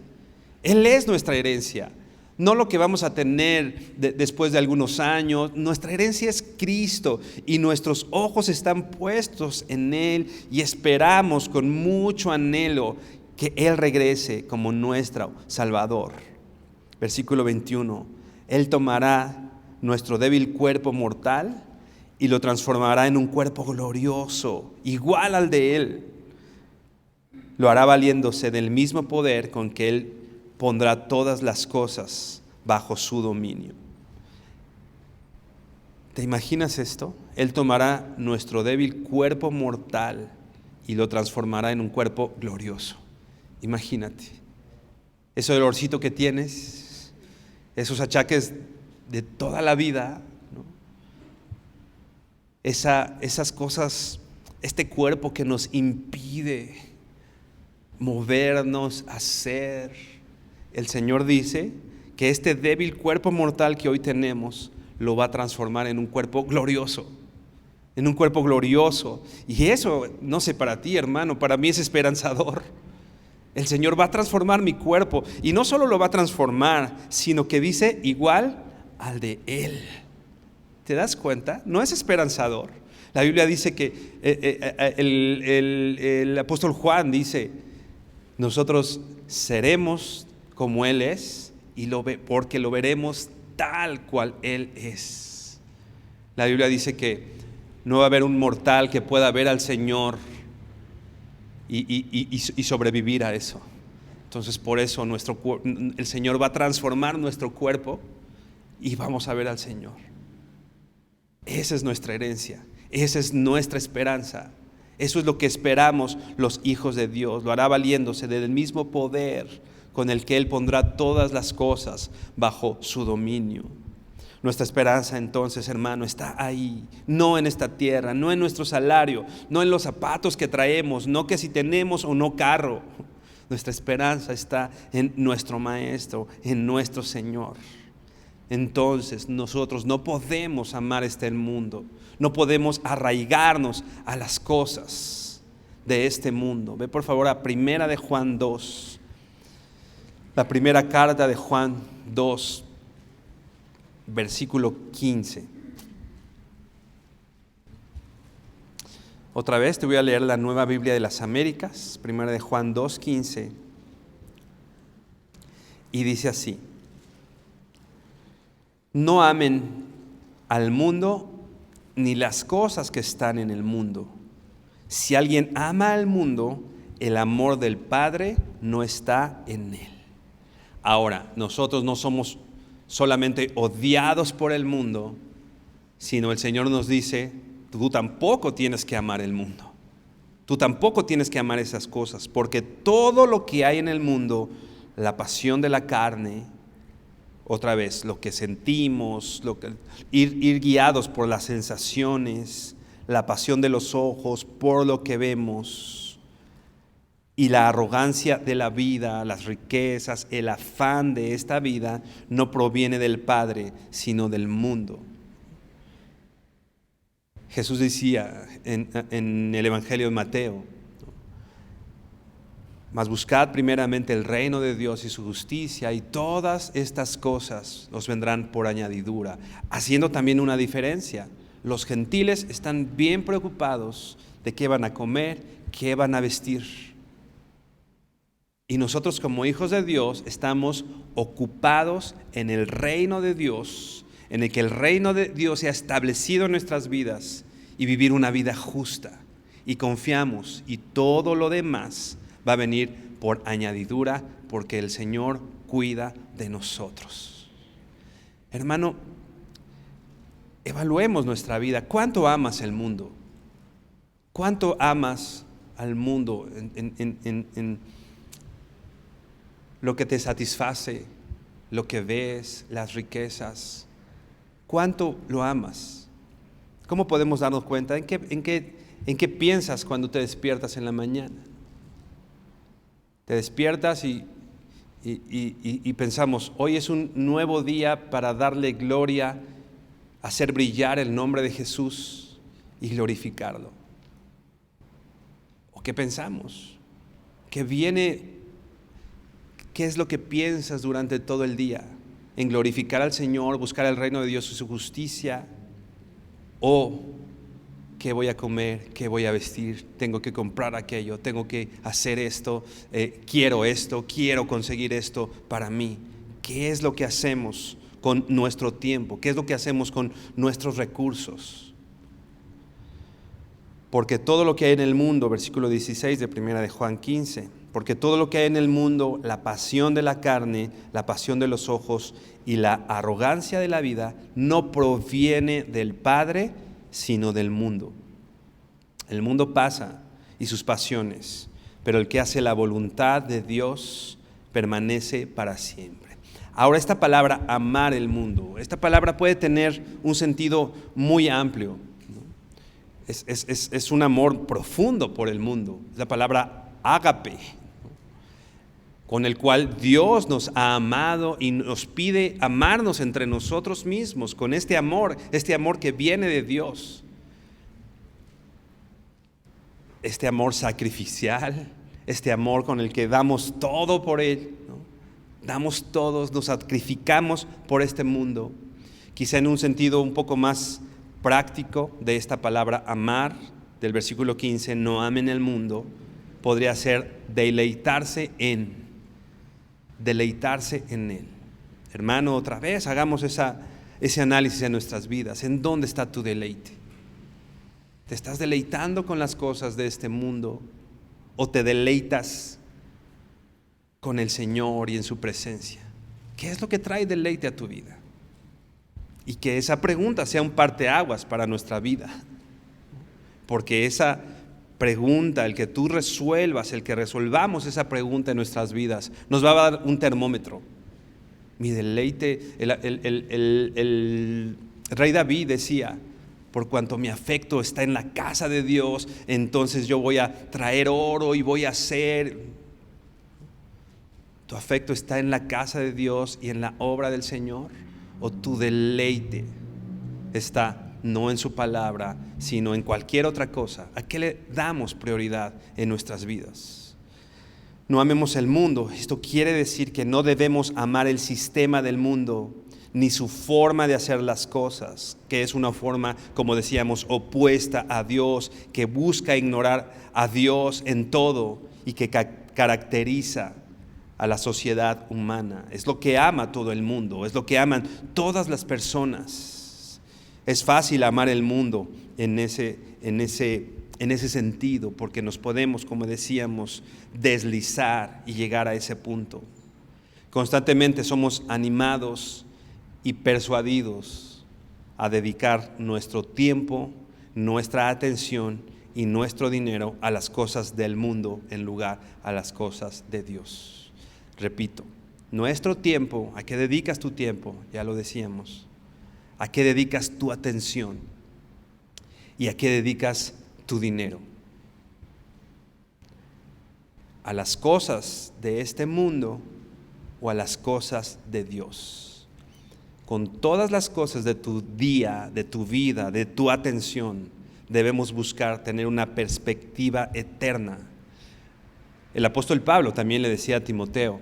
Él es nuestra herencia. No lo que vamos a tener después de algunos años. Nuestra herencia es Cristo y nuestros ojos están puestos en Él y esperamos con mucho anhelo que Él regrese como nuestro Salvador. Versículo 21. Él tomará nuestro débil cuerpo mortal y lo transformará en un cuerpo glorioso, igual al de Él. Lo hará valiéndose del mismo poder con que Él pondrá todas las cosas bajo su dominio. ¿Te imaginas esto? Él tomará nuestro débil cuerpo mortal y lo transformará en un cuerpo glorioso. Imagínate. Ese dolorcito que tienes, esos achaques de toda la vida, ¿no? Esas cosas, este cuerpo que nos impide movernos, hacer. El Señor dice que este débil cuerpo mortal que hoy tenemos lo va a transformar en un cuerpo glorioso. En un cuerpo glorioso. Y eso, no sé para ti, hermano, para mí es esperanzador. El Señor va a transformar mi cuerpo. Y no solo lo va a transformar, sino que dice igual al de Él. ¿Te das cuenta? No es esperanzador. La Biblia dice que el apóstol Juan dice, nosotros seremos como Él es, porque lo veremos tal cual Él es. La Biblia dice que no va a haber un mortal que pueda ver al Señor y sobrevivir a eso. Entonces por eso el Señor va a transformar nuestro cuerpo y vamos a ver al Señor. Esa es nuestra herencia, esa es nuestra esperanza. Eso es lo que esperamos los hijos de Dios. Lo hará valiéndose del mismo poder con el que Él pondrá todas las cosas bajo su dominio. Nuestra esperanza entonces, hermano, está ahí, no en esta tierra, no en nuestro salario, no en los zapatos que traemos, no que si tenemos o no carro. Nuestra esperanza está en nuestro Maestro, en nuestro Señor. Entonces nosotros no podemos amar este mundo, no podemos arraigarnos a las cosas de este mundo. Ve por favor a Primera de Juan 2, la primera carta de Juan 2, versículo 15. Otra vez te voy a leer la Nueva Biblia de las Américas, Primera de Juan 2, 15. Y dice así: no amen al mundo ni las cosas que están en el mundo. Si alguien ama al mundo, el amor del Padre no está en él. Ahora, nosotros no somos solamente odiados por el mundo, sino el Señor nos dice, tú tampoco tienes que amar el mundo. Tú tampoco tienes que amar esas cosas, porque todo lo que hay en el mundo, la pasión de la carne, otra vez, lo que sentimos, ir guiados por las sensaciones, la pasión de los ojos, por lo que vemos, y la arrogancia de la vida, las riquezas, el afán de esta vida, no proviene del Padre, sino del mundo. Jesús decía en el Evangelio de Mateo, mas buscad primeramente el reino de Dios y su justicia, y todas estas cosas os vendrán por añadidura. Haciendo también una diferencia. Los gentiles están bien preocupados de qué van a comer, qué van a vestir. Y nosotros como hijos de Dios estamos ocupados en el reino de Dios, en el que el reino de Dios se ha establecido en nuestras vidas, y vivir una vida justa. Y confiamos, y todo lo demás va a venir por añadidura, porque el Señor cuida de nosotros. Hermano, evaluemos nuestra vida. ¿Cuánto amas el mundo? ¿Cuánto amas al mundo en lo que te satisface, lo que ves, las riquezas? ¿Cuánto lo amas? ¿Cómo podemos darnos cuenta? ¿En qué piensas cuando te despiertas en la mañana? Te despiertas y pensamos, hoy es un nuevo día para darle gloria, hacer brillar el nombre de Jesús y glorificarlo. ¿O qué pensamos? ¿Qué es lo que piensas durante todo el día? ¿En glorificar al Señor, buscar el reino de Dios y su justicia? ¿O qué voy a comer, qué voy a vestir, tengo que comprar aquello, tengo que hacer esto, quiero conseguir esto para mí? ¿Qué es lo que hacemos con nuestro tiempo? ¿Qué es lo que hacemos con nuestros recursos? Porque todo lo que hay en el mundo, versículo 16 de Primera de Juan 15, porque todo lo que hay en el mundo, la pasión de la carne, la pasión de los ojos y la arrogancia de la vida, no proviene del Padre, sino del mundo. El mundo pasa y sus pasiones, pero el que hace la voluntad de Dios permanece para siempre. Ahora, esta palabra amar el mundo, esta palabra puede tener un sentido muy amplio, ¿no? Es un amor profundo por el mundo. Es la palabra ágape, con el cual Dios nos ha amado y nos pide amarnos entre nosotros mismos, con este amor que viene de Dios. Este amor sacrificial, este amor con el que damos todo por Él, ¿no? Damos todos, nos sacrificamos por este mundo. Quizá en un sentido un poco más práctico de esta palabra amar, del versículo 15, no amen el mundo, podría ser deleitarse en Él. Hermano, otra vez hagamos ese análisis en nuestras vidas. ¿En dónde está tu deleite? ¿Te estás deleitando con las cosas de este mundo o te deleitas con el Señor y en su presencia? ¿Qué es lo que trae deleite a tu vida? Y que esa pregunta sea un parteaguas para nuestra vida, porque esa pregunta, el que tú resuelvas, el que resolvamos esa pregunta en nuestras vidas, nos va a dar un termómetro, Mi deleite, el rey David decía, por cuanto mi afecto está en la casa de Dios, entonces yo voy a traer oro y voy a hacer. ¿Tu afecto está en la casa de Dios y en la obra del Señor? ¿O tu deleite está no en su palabra, sino en cualquier otra cosa? ¿A qué le damos prioridad en nuestras vidas? No amemos el mundo. Esto quiere decir que no debemos amar el sistema del mundo, ni su forma de hacer las cosas, que es una forma, como decíamos, opuesta a Dios, que busca ignorar a Dios en todo y que caracteriza a la sociedad humana. Es lo que ama todo el mundo, es lo que aman todas las personas. Es fácil amar el mundo en ese sentido, porque nos podemos, como decíamos, deslizar y llegar a ese punto. Constantemente somos animados y persuadidos a dedicar nuestro tiempo, nuestra atención y nuestro dinero a las cosas del mundo en lugar a las cosas de Dios. Repito, nuestro tiempo, ¿a qué dedicas tu tiempo? Ya lo decíamos. ¿A qué dedicas tu atención? ¿Y a qué dedicas tu dinero? ¿A las cosas de este mundo o a las cosas de Dios? Con todas las cosas de tu día, de tu vida, de tu atención, debemos buscar tener una perspectiva eterna. El apóstol Pablo también le decía a Timoteo,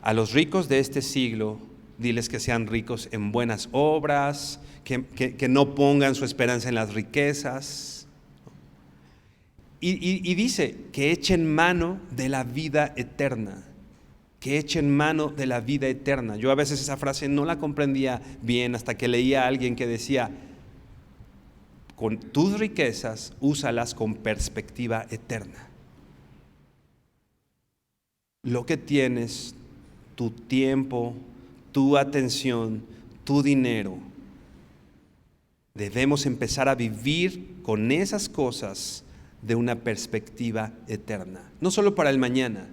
a los ricos de este siglo, diles que sean ricos en buenas obras, que no pongan su esperanza en las riquezas. Y dice que echen mano de la vida eterna, que echen mano de la vida eterna. Yo a veces esa frase no la comprendía bien hasta que leía a alguien que decía, con tus riquezas, úsalas con perspectiva eterna. Lo que tienes, tu tiempo, tu atención, tu dinero, debemos empezar a vivir con esas cosas de una perspectiva eterna. No solo para el mañana,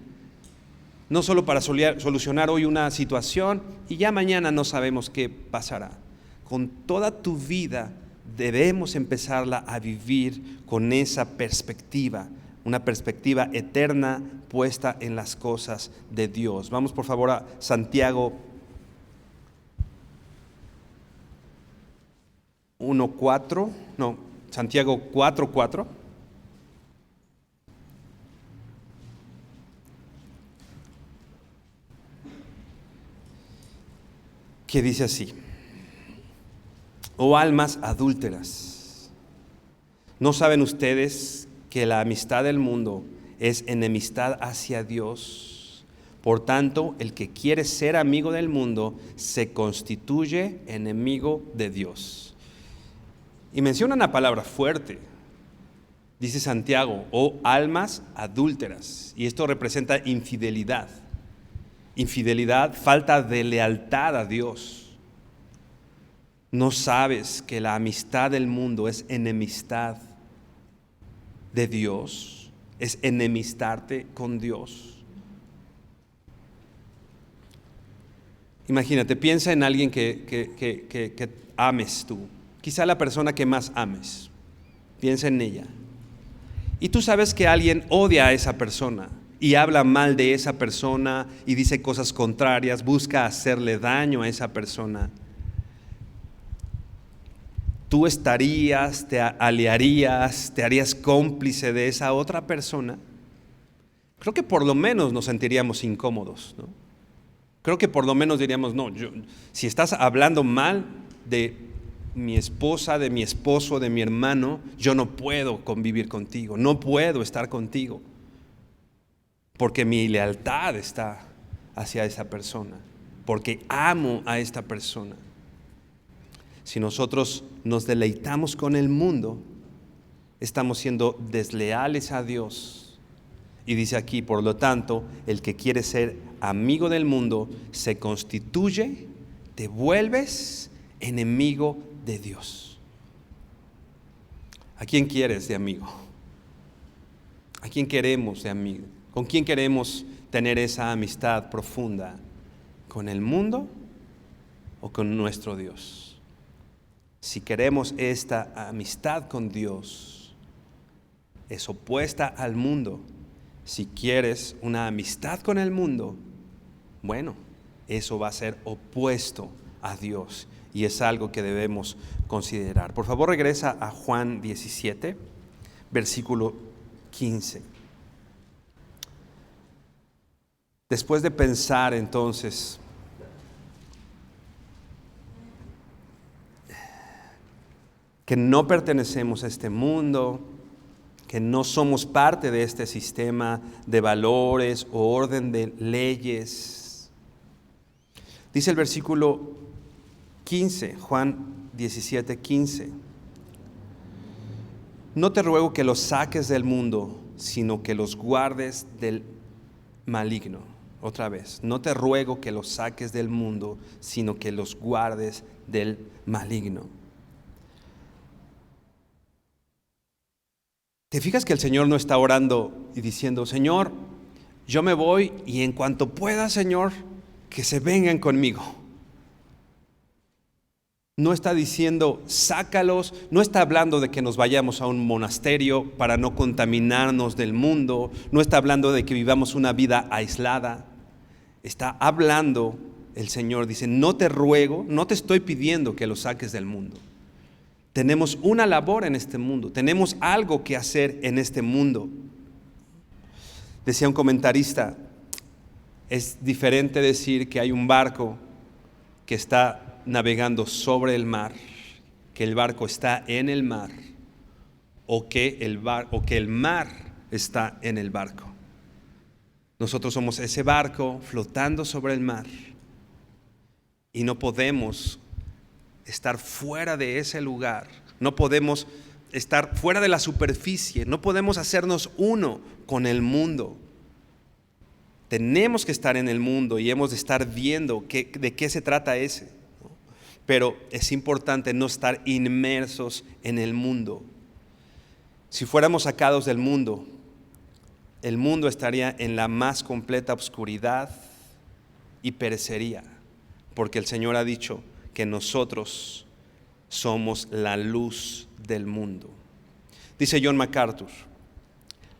no solo para solucionar hoy una situación y ya mañana no sabemos qué pasará. Con toda tu vida debemos empezarla a vivir con esa perspectiva, una perspectiva eterna puesta en las cosas de Dios. Vamos por favor a Santiago 4:4. Que dice así: oh almas adúlteras, ¿no saben ustedes que la amistad del mundo es enemistad hacia Dios? Por tanto, el que quiere ser amigo del mundo se constituye enemigo de Dios. Y menciona una palabra fuerte. Dice Santiago, oh almas adúlteras. Y esto representa infidelidad. Infidelidad, falta de lealtad a Dios. ¿No sabes que la amistad del mundo es enemistad de Dios? Es enemistarte con Dios. Imagínate, piensa en alguien que ames tú. Quizá la persona que más ames. Piensa en ella. Y tú sabes que alguien odia a esa persona y habla mal de esa persona y dice cosas contrarias, busca hacerle daño a esa persona. ¿Tú estarías, te aliarías, te harías cómplice de esa otra persona? Creo que por lo menos nos sentiríamos incómodos, ¿no? Creo que por lo menos diríamos, no, si estás hablando mal de mi esposa, de mi esposo, de mi hermano, yo no puedo convivir contigo, no puedo estar contigo, porque mi lealtad está hacia esa persona, porque amo a esta persona. Si nosotros nos deleitamos con el mundo, estamos siendo desleales a Dios. Y dice aquí, por lo tanto, el que quiere ser amigo del mundo se constituye, te vuelves enemigo de Dios. ¿A quién quieres de amigo? ¿A quién queremos de amigo? ¿Con quién queremos tener esa amistad profunda? ¿Con el mundo o con nuestro Dios. Si queremos esta amistad con Dios, es opuesta al mundo. Si quieres una amistad con el mundo, bueno, eso va a ser opuesto a Dios y es algo que debemos considerar. Por favor, regresa a Juan 17, versículo 15. Después de pensar entonces que no pertenecemos a este mundo, que no somos parte de este sistema de valores o orden de leyes. Dice el versículo 15, Juan 17, 15. No te ruego que los saques del mundo, sino que los guardes del maligno. Otra vez, no te ruego que los saques del mundo, sino que los guardes del maligno. ¿Te fijas que el Señor no está orando y diciendo, Señor, yo me voy y en cuanto pueda, Señor, que se vengan conmigo? No está diciendo, sácalos, no está hablando de que nos vayamos a un monasterio para no contaminarnos del mundo, no está hablando de que vivamos una vida aislada. Está hablando, el Señor dice, no te ruego, no te estoy pidiendo que los saques del mundo. Tenemos una labor en este mundo, tenemos algo que hacer en este mundo. Decía un comentarista, es diferente decir que hay un barco que está navegando sobre el mar, que el barco está en el mar, o que el mar está en el barco. Nosotros somos ese barco flotando sobre el mar y no podemos estar fuera de ese lugar, no podemos estar fuera de la superficie, no podemos hacernos uno con el mundo. Tenemos que estar en el mundo y hemos de estar viendo de qué se trata ese. Pero es importante no estar inmersos en el mundo. Si fuéramos sacados del mundo, el mundo estaría en la más completa oscuridad y perecería, porque el Señor ha dicho que nosotros somos la luz del mundo. Dice John MacArthur,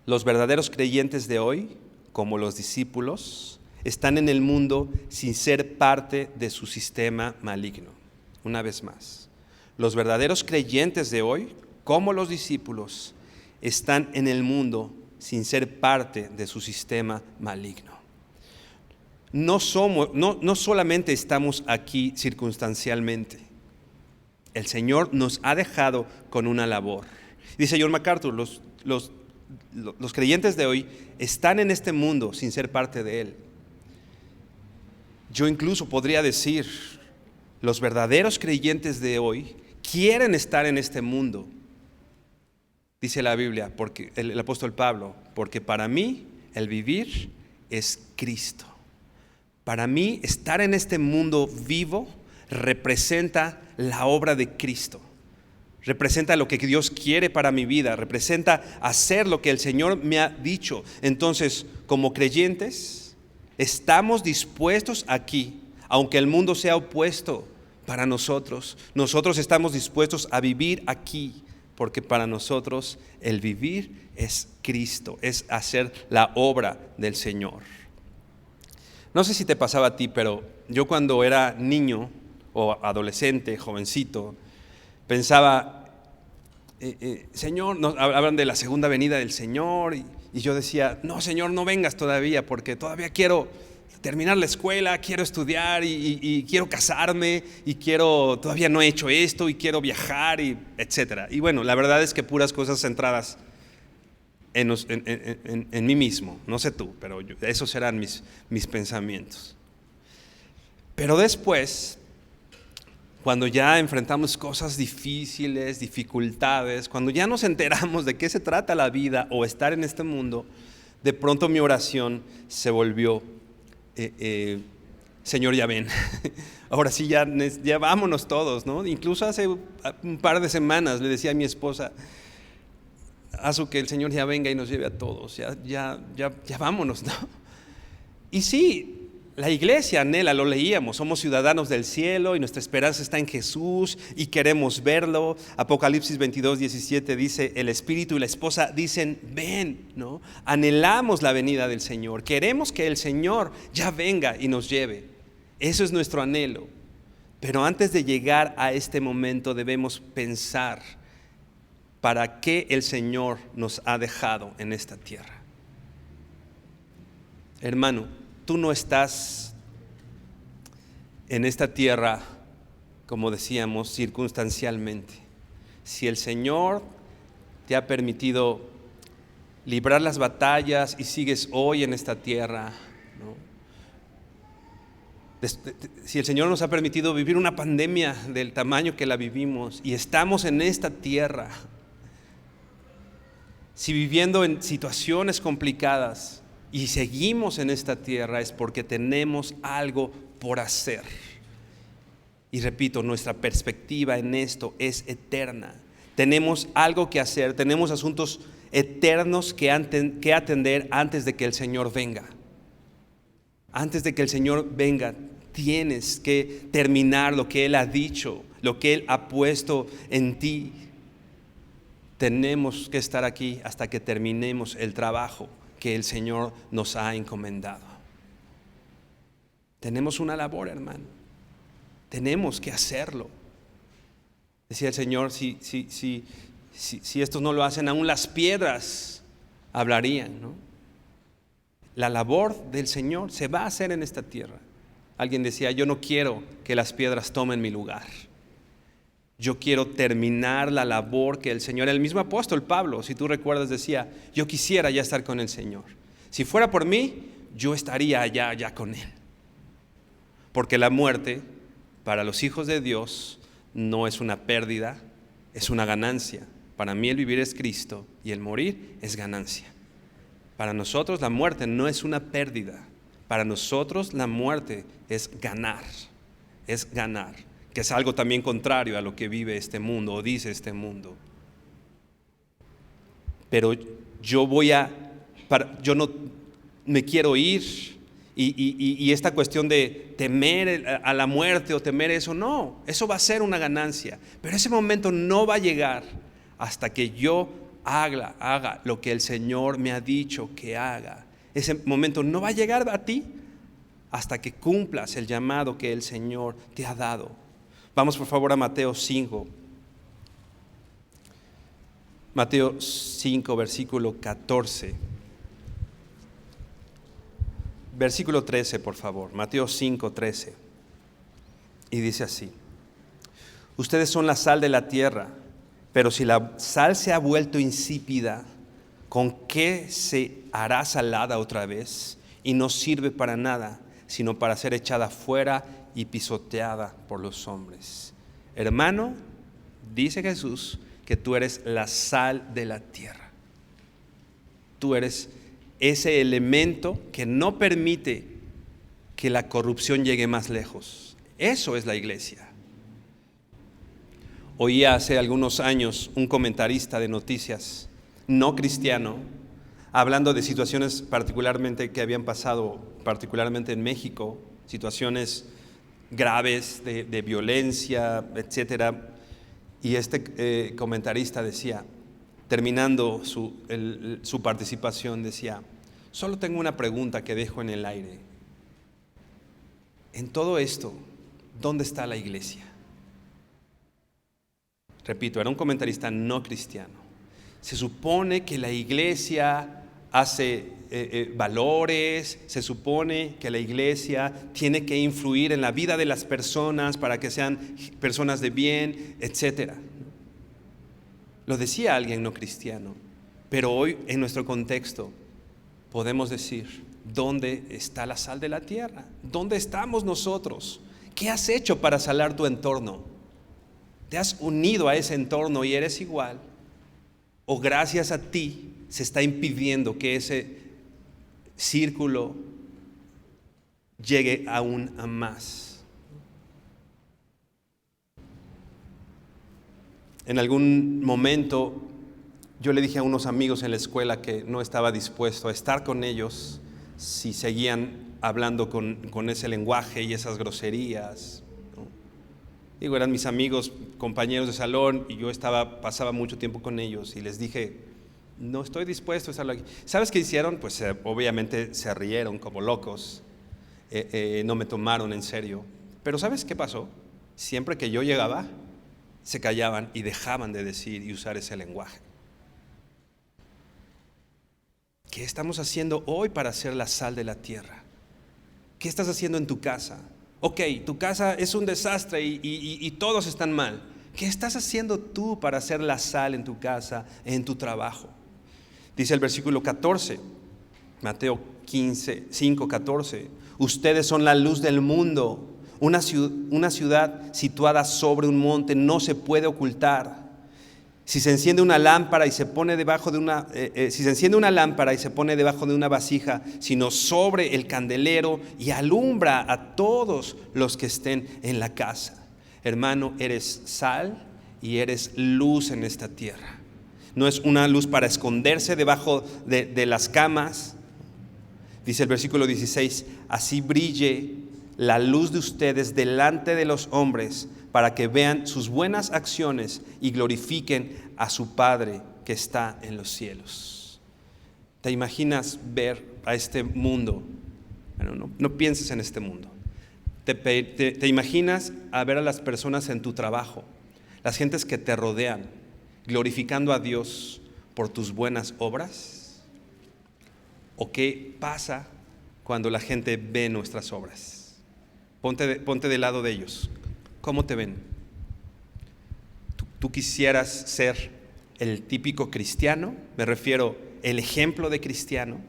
los verdaderos creyentes de hoy, como los discípulos, están en el mundo sin ser parte de su sistema maligno. Una vez más, los verdaderos creyentes de hoy, como los discípulos, están en el mundo sin ser parte de su sistema maligno. No solamente estamos aquí circunstancialmente. El Señor nos ha dejado con una labor. Dice John MacArthur, los creyentes de hoy están en este mundo sin ser parte de él. Yo incluso podría decir, los verdaderos creyentes de hoy quieren estar en este mundo. Dice la Biblia, porque el apóstol Pablo, porque para mí el vivir es Cristo. Para mí estar en este mundo vivo representa la obra de Cristo. Representa lo que Dios quiere para mi vida, representa hacer lo que el Señor me ha dicho. Entonces, como creyentes, estamos dispuestos aquí, aunque el mundo sea opuesto para nosotros. Nosotros estamos dispuestos a vivir aquí, porque para nosotros el vivir es Cristo, es hacer la obra del Señor. No sé si te pasaba a ti, pero yo cuando era niño o adolescente, jovencito, pensaba, Señor, nos hablan de la segunda venida del Señor y yo decía, no, Señor, no vengas todavía porque todavía quiero terminar la escuela, quiero estudiar y quiero casarme y todavía no he hecho esto y quiero viajar y etcétera. Y bueno, la verdad es que puras cosas centradas en mí mismo, no sé tú, pero esos eran mis pensamientos. Pero después, cuando ya enfrentamos cosas difíciles, dificultades, cuando ya nos enteramos de qué se trata la vida o estar en este mundo, de pronto mi oración se volvió, Señor, ya ven, ahora sí ya vámonos todos, ¿no? Incluso hace un par de semanas le decía a mi esposa, haz que el Señor ya venga y nos lleve a todos, ya vámonos, ¿no? Y sí, La iglesia anhela, lo leíamos, somos ciudadanos del cielo y nuestra esperanza está en Jesús y queremos verlo. Apocalipsis 22:17 dice, el Espíritu y la esposa dicen, ven, ¿no? Anhelamos la venida del Señor, queremos que el Señor ya venga y nos lleve. Eso es nuestro anhelo. Pero antes de llegar a este momento debemos pensar para qué el Señor nos ha dejado en esta tierra. Hermano, tú no estás en esta tierra, como decíamos, circunstancialmente. Si el Señor te ha permitido librar las batallas y sigues hoy en esta tierra, ¿no? Si el Señor nos ha permitido vivir una pandemia del tamaño que la vivimos y estamos en esta tierra, si viviendo en situaciones complicadas y seguimos en esta tierra, es porque tenemos algo por hacer. Y repito, nuestra perspectiva en esto es eterna. Tenemos algo que hacer, tenemos asuntos eternos que atender antes de que el Señor venga. Antes de que el Señor venga, tienes que terminar lo que Él ha dicho, lo que Él ha puesto en ti. Tenemos que estar aquí hasta que terminemos el trabajo que el Señor nos ha encomendado. Tenemos una labor, hermano. Tenemos que hacerlo. Decía el Señor, si estos no lo hacen, aún las piedras hablarían, ¿no? La labor del Señor se va a hacer en esta tierra. Alguien decía, yo no quiero que las piedras tomen mi lugar. Yo quiero terminar la labor que el Señor, el mismo apóstol Pablo, si tú recuerdas, decía, yo quisiera ya estar con el Señor. Si fuera por mí, yo estaría allá con Él. Porque la muerte, para los hijos de Dios, no es una pérdida, es una ganancia. Para mí el vivir es Cristo y el morir es ganancia. Para nosotros la muerte no es una pérdida. Para nosotros la muerte es ganar, que es algo también contrario a lo que vive este mundo o dice este mundo. Pero yo no me quiero ir y esta cuestión de temer a la muerte o temer eso, no, eso va a ser una ganancia. Pero ese momento no va a llegar hasta que yo haga lo que el Señor me ha dicho que haga. Ese momento no va a llegar a ti hasta que cumplas el llamado que el Señor te ha dado. Vamos por favor a Mateo 5. Mateo 5, versículo 14. Versículo 13, por favor. Mateo 5, 13. Y dice así: ustedes son la sal de la tierra, pero si la sal se ha vuelto insípida, ¿con qué se hará salada otra vez? Y no sirve para nada, sino para ser echada fuera y pisoteada por los hombres. Hermano, dice Jesús que tú eres la sal de la tierra. Tú eres ese elemento que no permite que la corrupción llegue más lejos. Eso es la iglesia. Oía hace algunos años un comentarista de noticias no cristiano hablando de situaciones particularmente que habían pasado, particularmente en México, situaciones graves de violencia, etcétera. Y este comentarista decía, terminando su participación, decía: solo tengo una pregunta que dejo en el aire. En todo esto, ¿dónde está la iglesia? Repito, era un comentarista no cristiano. Se supone que la iglesia hace valores, se supone que la iglesia tiene que influir en la vida de las personas para que sean personas de bien, etc. Lo decía alguien no cristiano, pero hoy en nuestro contexto podemos decir: ¿dónde está la sal de la tierra? ¿Dónde estamos nosotros? ¿Qué has hecho para salar tu entorno? ¿Te has unido a ese entorno y eres igual? ¿O gracias a ti se está impidiendo que ese círculo llegue aún a más? En algún momento yo le dije a unos amigos en la escuela que no estaba dispuesto a estar con ellos si seguían hablando con ese lenguaje y esas groserías, ¿no? Digo, eran mis amigos, compañeros de salón, y yo pasaba mucho tiempo con ellos y les dije, no estoy dispuesto a estar aquí. ¿Sabes qué hicieron? Pues obviamente se rieron como locos, no me tomaron en serio. Pero ¿sabes qué pasó? Siempre que yo llegaba, se callaban y dejaban de decir y usar ese lenguaje. ¿Qué estamos haciendo hoy para ser la sal de la tierra? ¿Qué estás haciendo en tu casa? Ok, tu casa es un desastre y todos están mal. ¿Qué estás haciendo tú para ser la sal en tu casa, en tu trabajo? Dice el versículo 14, Mateo 5:14. Ustedes son la luz del mundo. Una ciudad situada sobre un monte no se puede ocultar. Si se enciende una lámpara y se pone debajo de una vasija, sino sobre el candelero y alumbra a todos los que estén en la casa. Hermano, eres sal y eres luz en esta tierra. No es una luz para esconderse debajo de las camas. Dice el versículo 16, así brille la luz de ustedes delante de los hombres, para que vean sus buenas acciones y glorifiquen a su Padre que está en los cielos. ¿Te imaginas ver a este mundo? Bueno, no pienses en este mundo. ¿Te imaginas a ver a las personas en tu trabajo, las gentes que te rodean, glorificando a Dios por tus buenas obras? ¿O qué pasa cuando la gente ve nuestras obras? Ponte del lado de ellos. ¿Cómo te ven? ¿Tú quisieras ser el típico cristiano? Me refiero, el ejemplo de cristiano,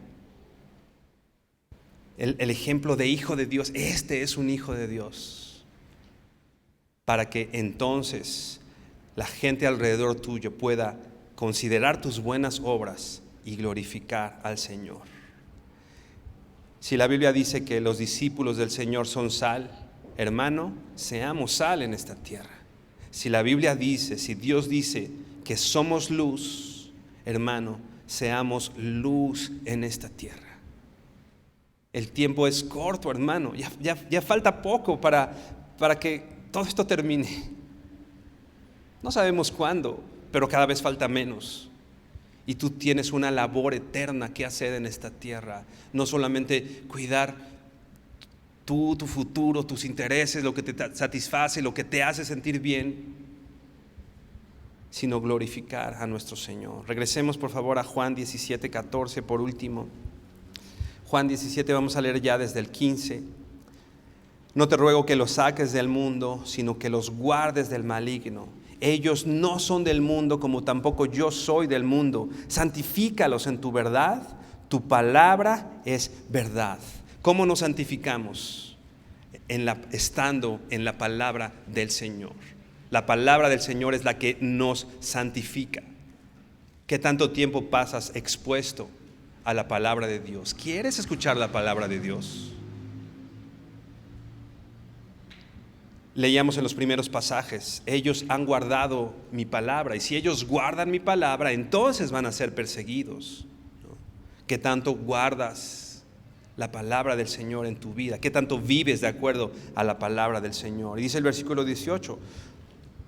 el ejemplo de hijo de Dios. Este es un hijo de Dios, para que entonces la gente alrededor tuyo pueda considerar tus buenas obras y glorificar al Señor. Si la Biblia dice que los discípulos del Señor son sal, hermano, seamos sal en esta tierra. Si la Biblia dice, si Dios dice que somos luz, hermano, seamos luz en esta tierra. El tiempo es corto, hermano, ya falta poco para que todo esto termine. No sabemos cuándo, pero cada vez falta menos. Y tú tienes una labor eterna que hacer en esta tierra. No solamente cuidar tu futuro, tus intereses, lo que te satisface, lo que te hace sentir bien, sino glorificar a nuestro Señor. Regresemos por favor a Juan 17:14 por último. Juan 17, vamos a leer ya desde el 15. No te ruego que los saques del mundo, sino que los guardes del maligno. Ellos no son del mundo, como tampoco yo soy del mundo. Santifícalos en tu verdad, tu palabra es verdad. ¿Cómo nos santificamos? Estando en la palabra del Señor. La palabra del Señor es la que nos santifica. ¿Qué tanto tiempo pasas expuesto a la palabra de Dios? ¿Quieres escuchar la palabra de Dios? Leíamos en los primeros pasajes, ellos han guardado mi palabra, y si ellos guardan mi palabra, entonces van a ser perseguidos, ¿no? ¿Qué tanto guardas la palabra del Señor en tu vida? ¿Qué tanto vives de acuerdo a la palabra del Señor? Y dice el versículo 18,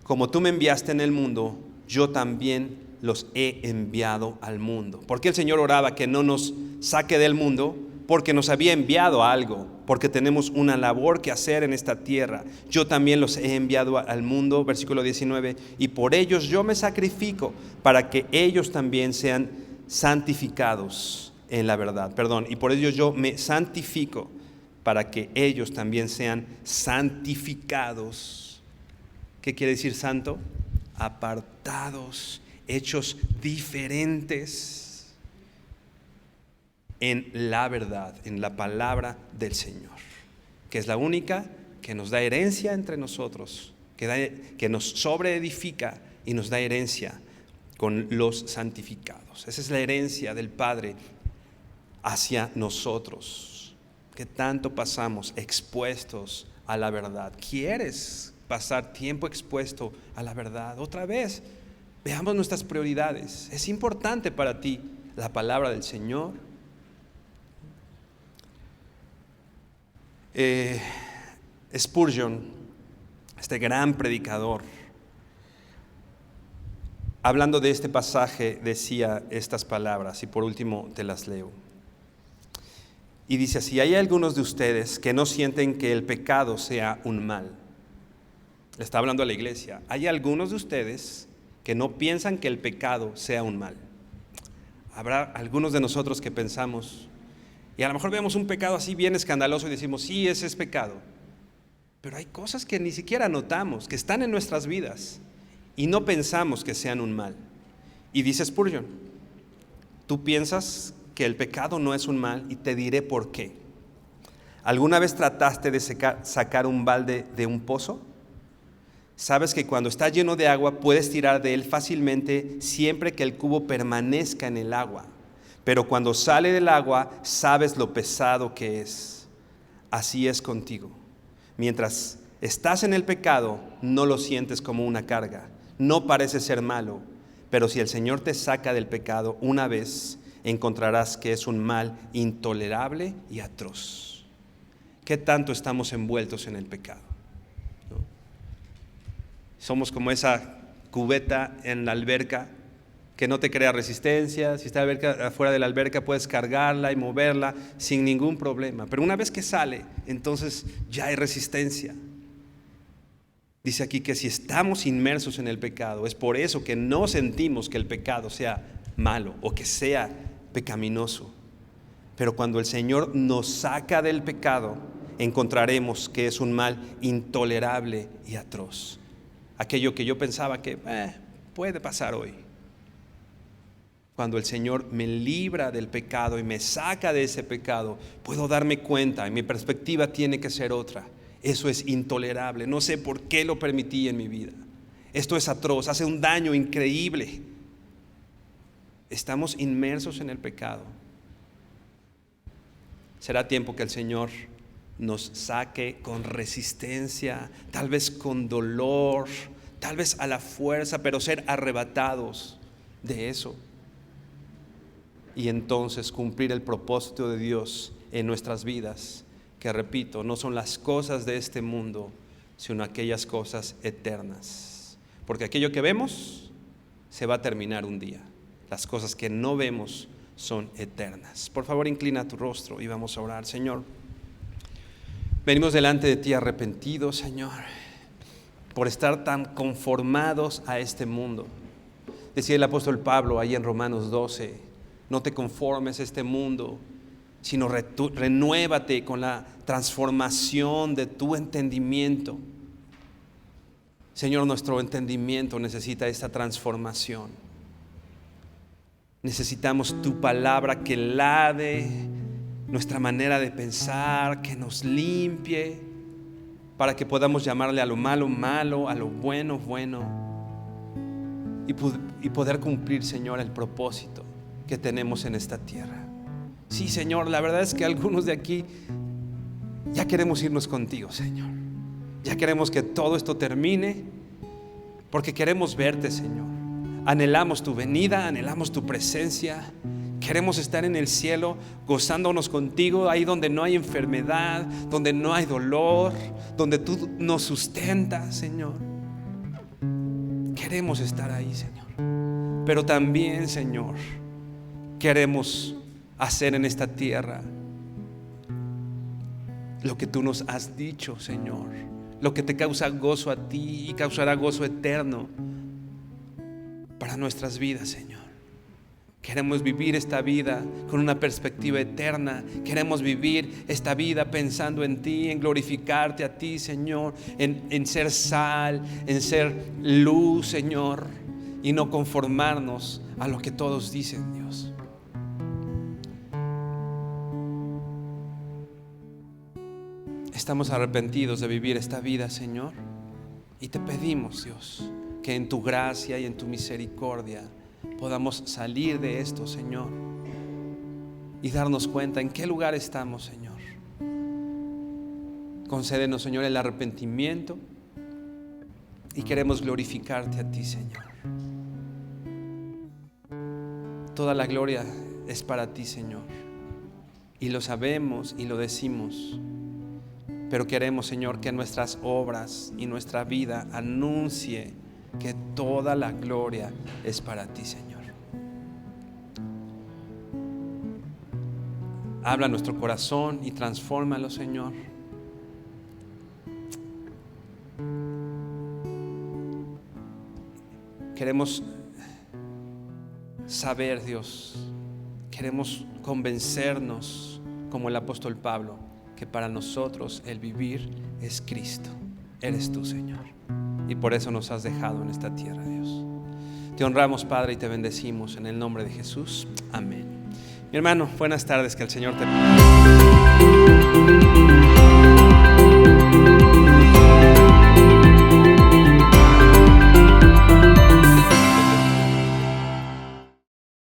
como tú me enviaste en el mundo, yo también los he enviado al mundo. ¿Por qué el Señor oraba que no nos saque del mundo? Porque nos había enviado a algo, porque tenemos una labor que hacer en esta tierra. Yo también los he enviado al mundo, versículo 19, y por ellos yo me sacrifico para que ellos también sean santificados en la verdad. Y por ellos yo me santifico para que ellos también sean santificados. ¿Qué quiere decir santo? Apartados, hechos diferentes en la verdad, en la palabra del Señor, que es la única que nos da herencia entre nosotros, que nos sobreedifica y nos da herencia con los santificados. Esa es la herencia del Padre hacia nosotros, que tanto pasamos expuestos a la verdad. ¿Quieres pasar tiempo expuesto a la verdad? Otra vez, veamos nuestras prioridades. ¿Es importante para ti la palabra del Señor? Spurgeon, este gran predicador, hablando de este pasaje, decía estas palabras, y por último te las leo. Y dice así: hay algunos de ustedes que no sienten que el pecado sea un mal. Le está hablando a la iglesia. Hay algunos de ustedes que no piensan que el pecado sea un mal. Habrá algunos de nosotros que pensamos, y a lo mejor vemos un pecado así bien escandaloso y decimos, sí, ese es pecado. Pero hay cosas que ni siquiera notamos, que están en nuestras vidas, y no pensamos que sean un mal. Y dice Spurgeon, tú piensas que el pecado no es un mal, y te diré por qué. ¿Alguna vez trataste de sacar un balde de un pozo? Sabes que cuando está lleno de agua puedes tirar de él fácilmente siempre que el cubo permanezca en el agua. Pero cuando sale del agua sabes lo pesado que es. Así es contigo. Mientras estás en el pecado no lo sientes como una carga. No parece ser malo. Pero si el Señor te saca del pecado una vez, encontrarás que es un mal intolerable y atroz. ¿Qué tanto estamos envueltos en el pecado? Somos como esa cubeta en la alberca que no te crea resistencia. Si está la alberca, afuera de la alberca puedes cargarla y moverla sin ningún problema. Pero una vez que sale, entonces ya hay resistencia. Dice aquí que si estamos inmersos en el pecado, es por eso que no sentimos que el pecado sea malo o que sea pecaminoso. Pero cuando el Señor nos saca del pecado, encontraremos que es un mal intolerable y atroz. Aquello que yo pensaba que puede pasar hoy. Cuando el Señor me libra del pecado y me saca de ese pecado, puedo darme cuenta y mi perspectiva tiene que ser otra. Eso es intolerable. No sé por qué lo permití en mi vida. Esto es atroz, hace un daño increíble. Estamos inmersos en el pecado. Será tiempo que el Señor nos saque con resistencia, tal vez con dolor, tal vez a la fuerza, pero ser arrebatados de eso. Y entonces cumplir el propósito de Dios en nuestras vidas, que repito, no son las cosas de este mundo, sino aquellas cosas eternas. Porque aquello que vemos se va a terminar un día. Las cosas que no vemos son eternas. Por favor, inclina tu rostro y vamos a orar. Señor, venimos delante de ti arrepentidos, Señor, por estar tan conformados a este mundo. Decía el apóstol Pablo ahí en Romanos 12, no te conformes a este mundo, sino renuévate con la transformación de tu entendimiento. Señor, nuestro entendimiento necesita esta transformación. Necesitamos tu palabra que lave nuestra manera de pensar, que nos limpie, para que podamos llamarle a lo malo, malo, a lo bueno, bueno, y poder cumplir, Señor, el propósito que tenemos en esta tierra. Sí, Señor, la verdad es que algunos de aquí ya queremos irnos contigo, Señor. Ya queremos que todo esto termine, porque queremos verte, Señor. Anhelamos tu venida, anhelamos tu presencia. Queremos estar en el cielo gozándonos contigo, ahí donde no hay enfermedad, donde no hay dolor, donde tú nos sustentas, Señor. Queremos estar ahí, Señor. Pero también, Señor, queremos hacer en esta tierra lo que tú nos has dicho, Señor. Lo que te causa gozo a ti y causará gozo eterno para nuestras vidas, Señor. Queremos vivir esta vida con una perspectiva eterna. Queremos vivir esta vida pensando en ti, en glorificarte a ti, Señor, en ser sal, en ser luz, Señor, y no conformarnos a lo que todos dicen, Dios. Estamos arrepentidos de vivir esta vida, Señor, y te pedimos, Dios, que en tu gracia y en tu misericordia podamos salir de esto, Señor, y darnos cuenta en qué lugar estamos, Señor. Concédenos, Señor, el arrepentimiento, y queremos glorificarte a ti, Señor. Toda la gloria es para ti, Señor, y lo sabemos y lo decimos. pero queremos, Señor, que nuestras obras y nuestra vida anuncie que toda la gloria es para ti, Señor. Habla a nuestro corazón y transfórmalo, Señor. Queremos saber, Dios, queremos convencernos, como el apóstol Pablo, que para nosotros el vivir es Cristo. Eres tú, Señor, y por eso nos has dejado en esta tierra, Dios. Te honramos, Padre, y te bendecimos en el nombre de Jesús. Amén. Mi hermano, buenas tardes, que el Señor te bendiga.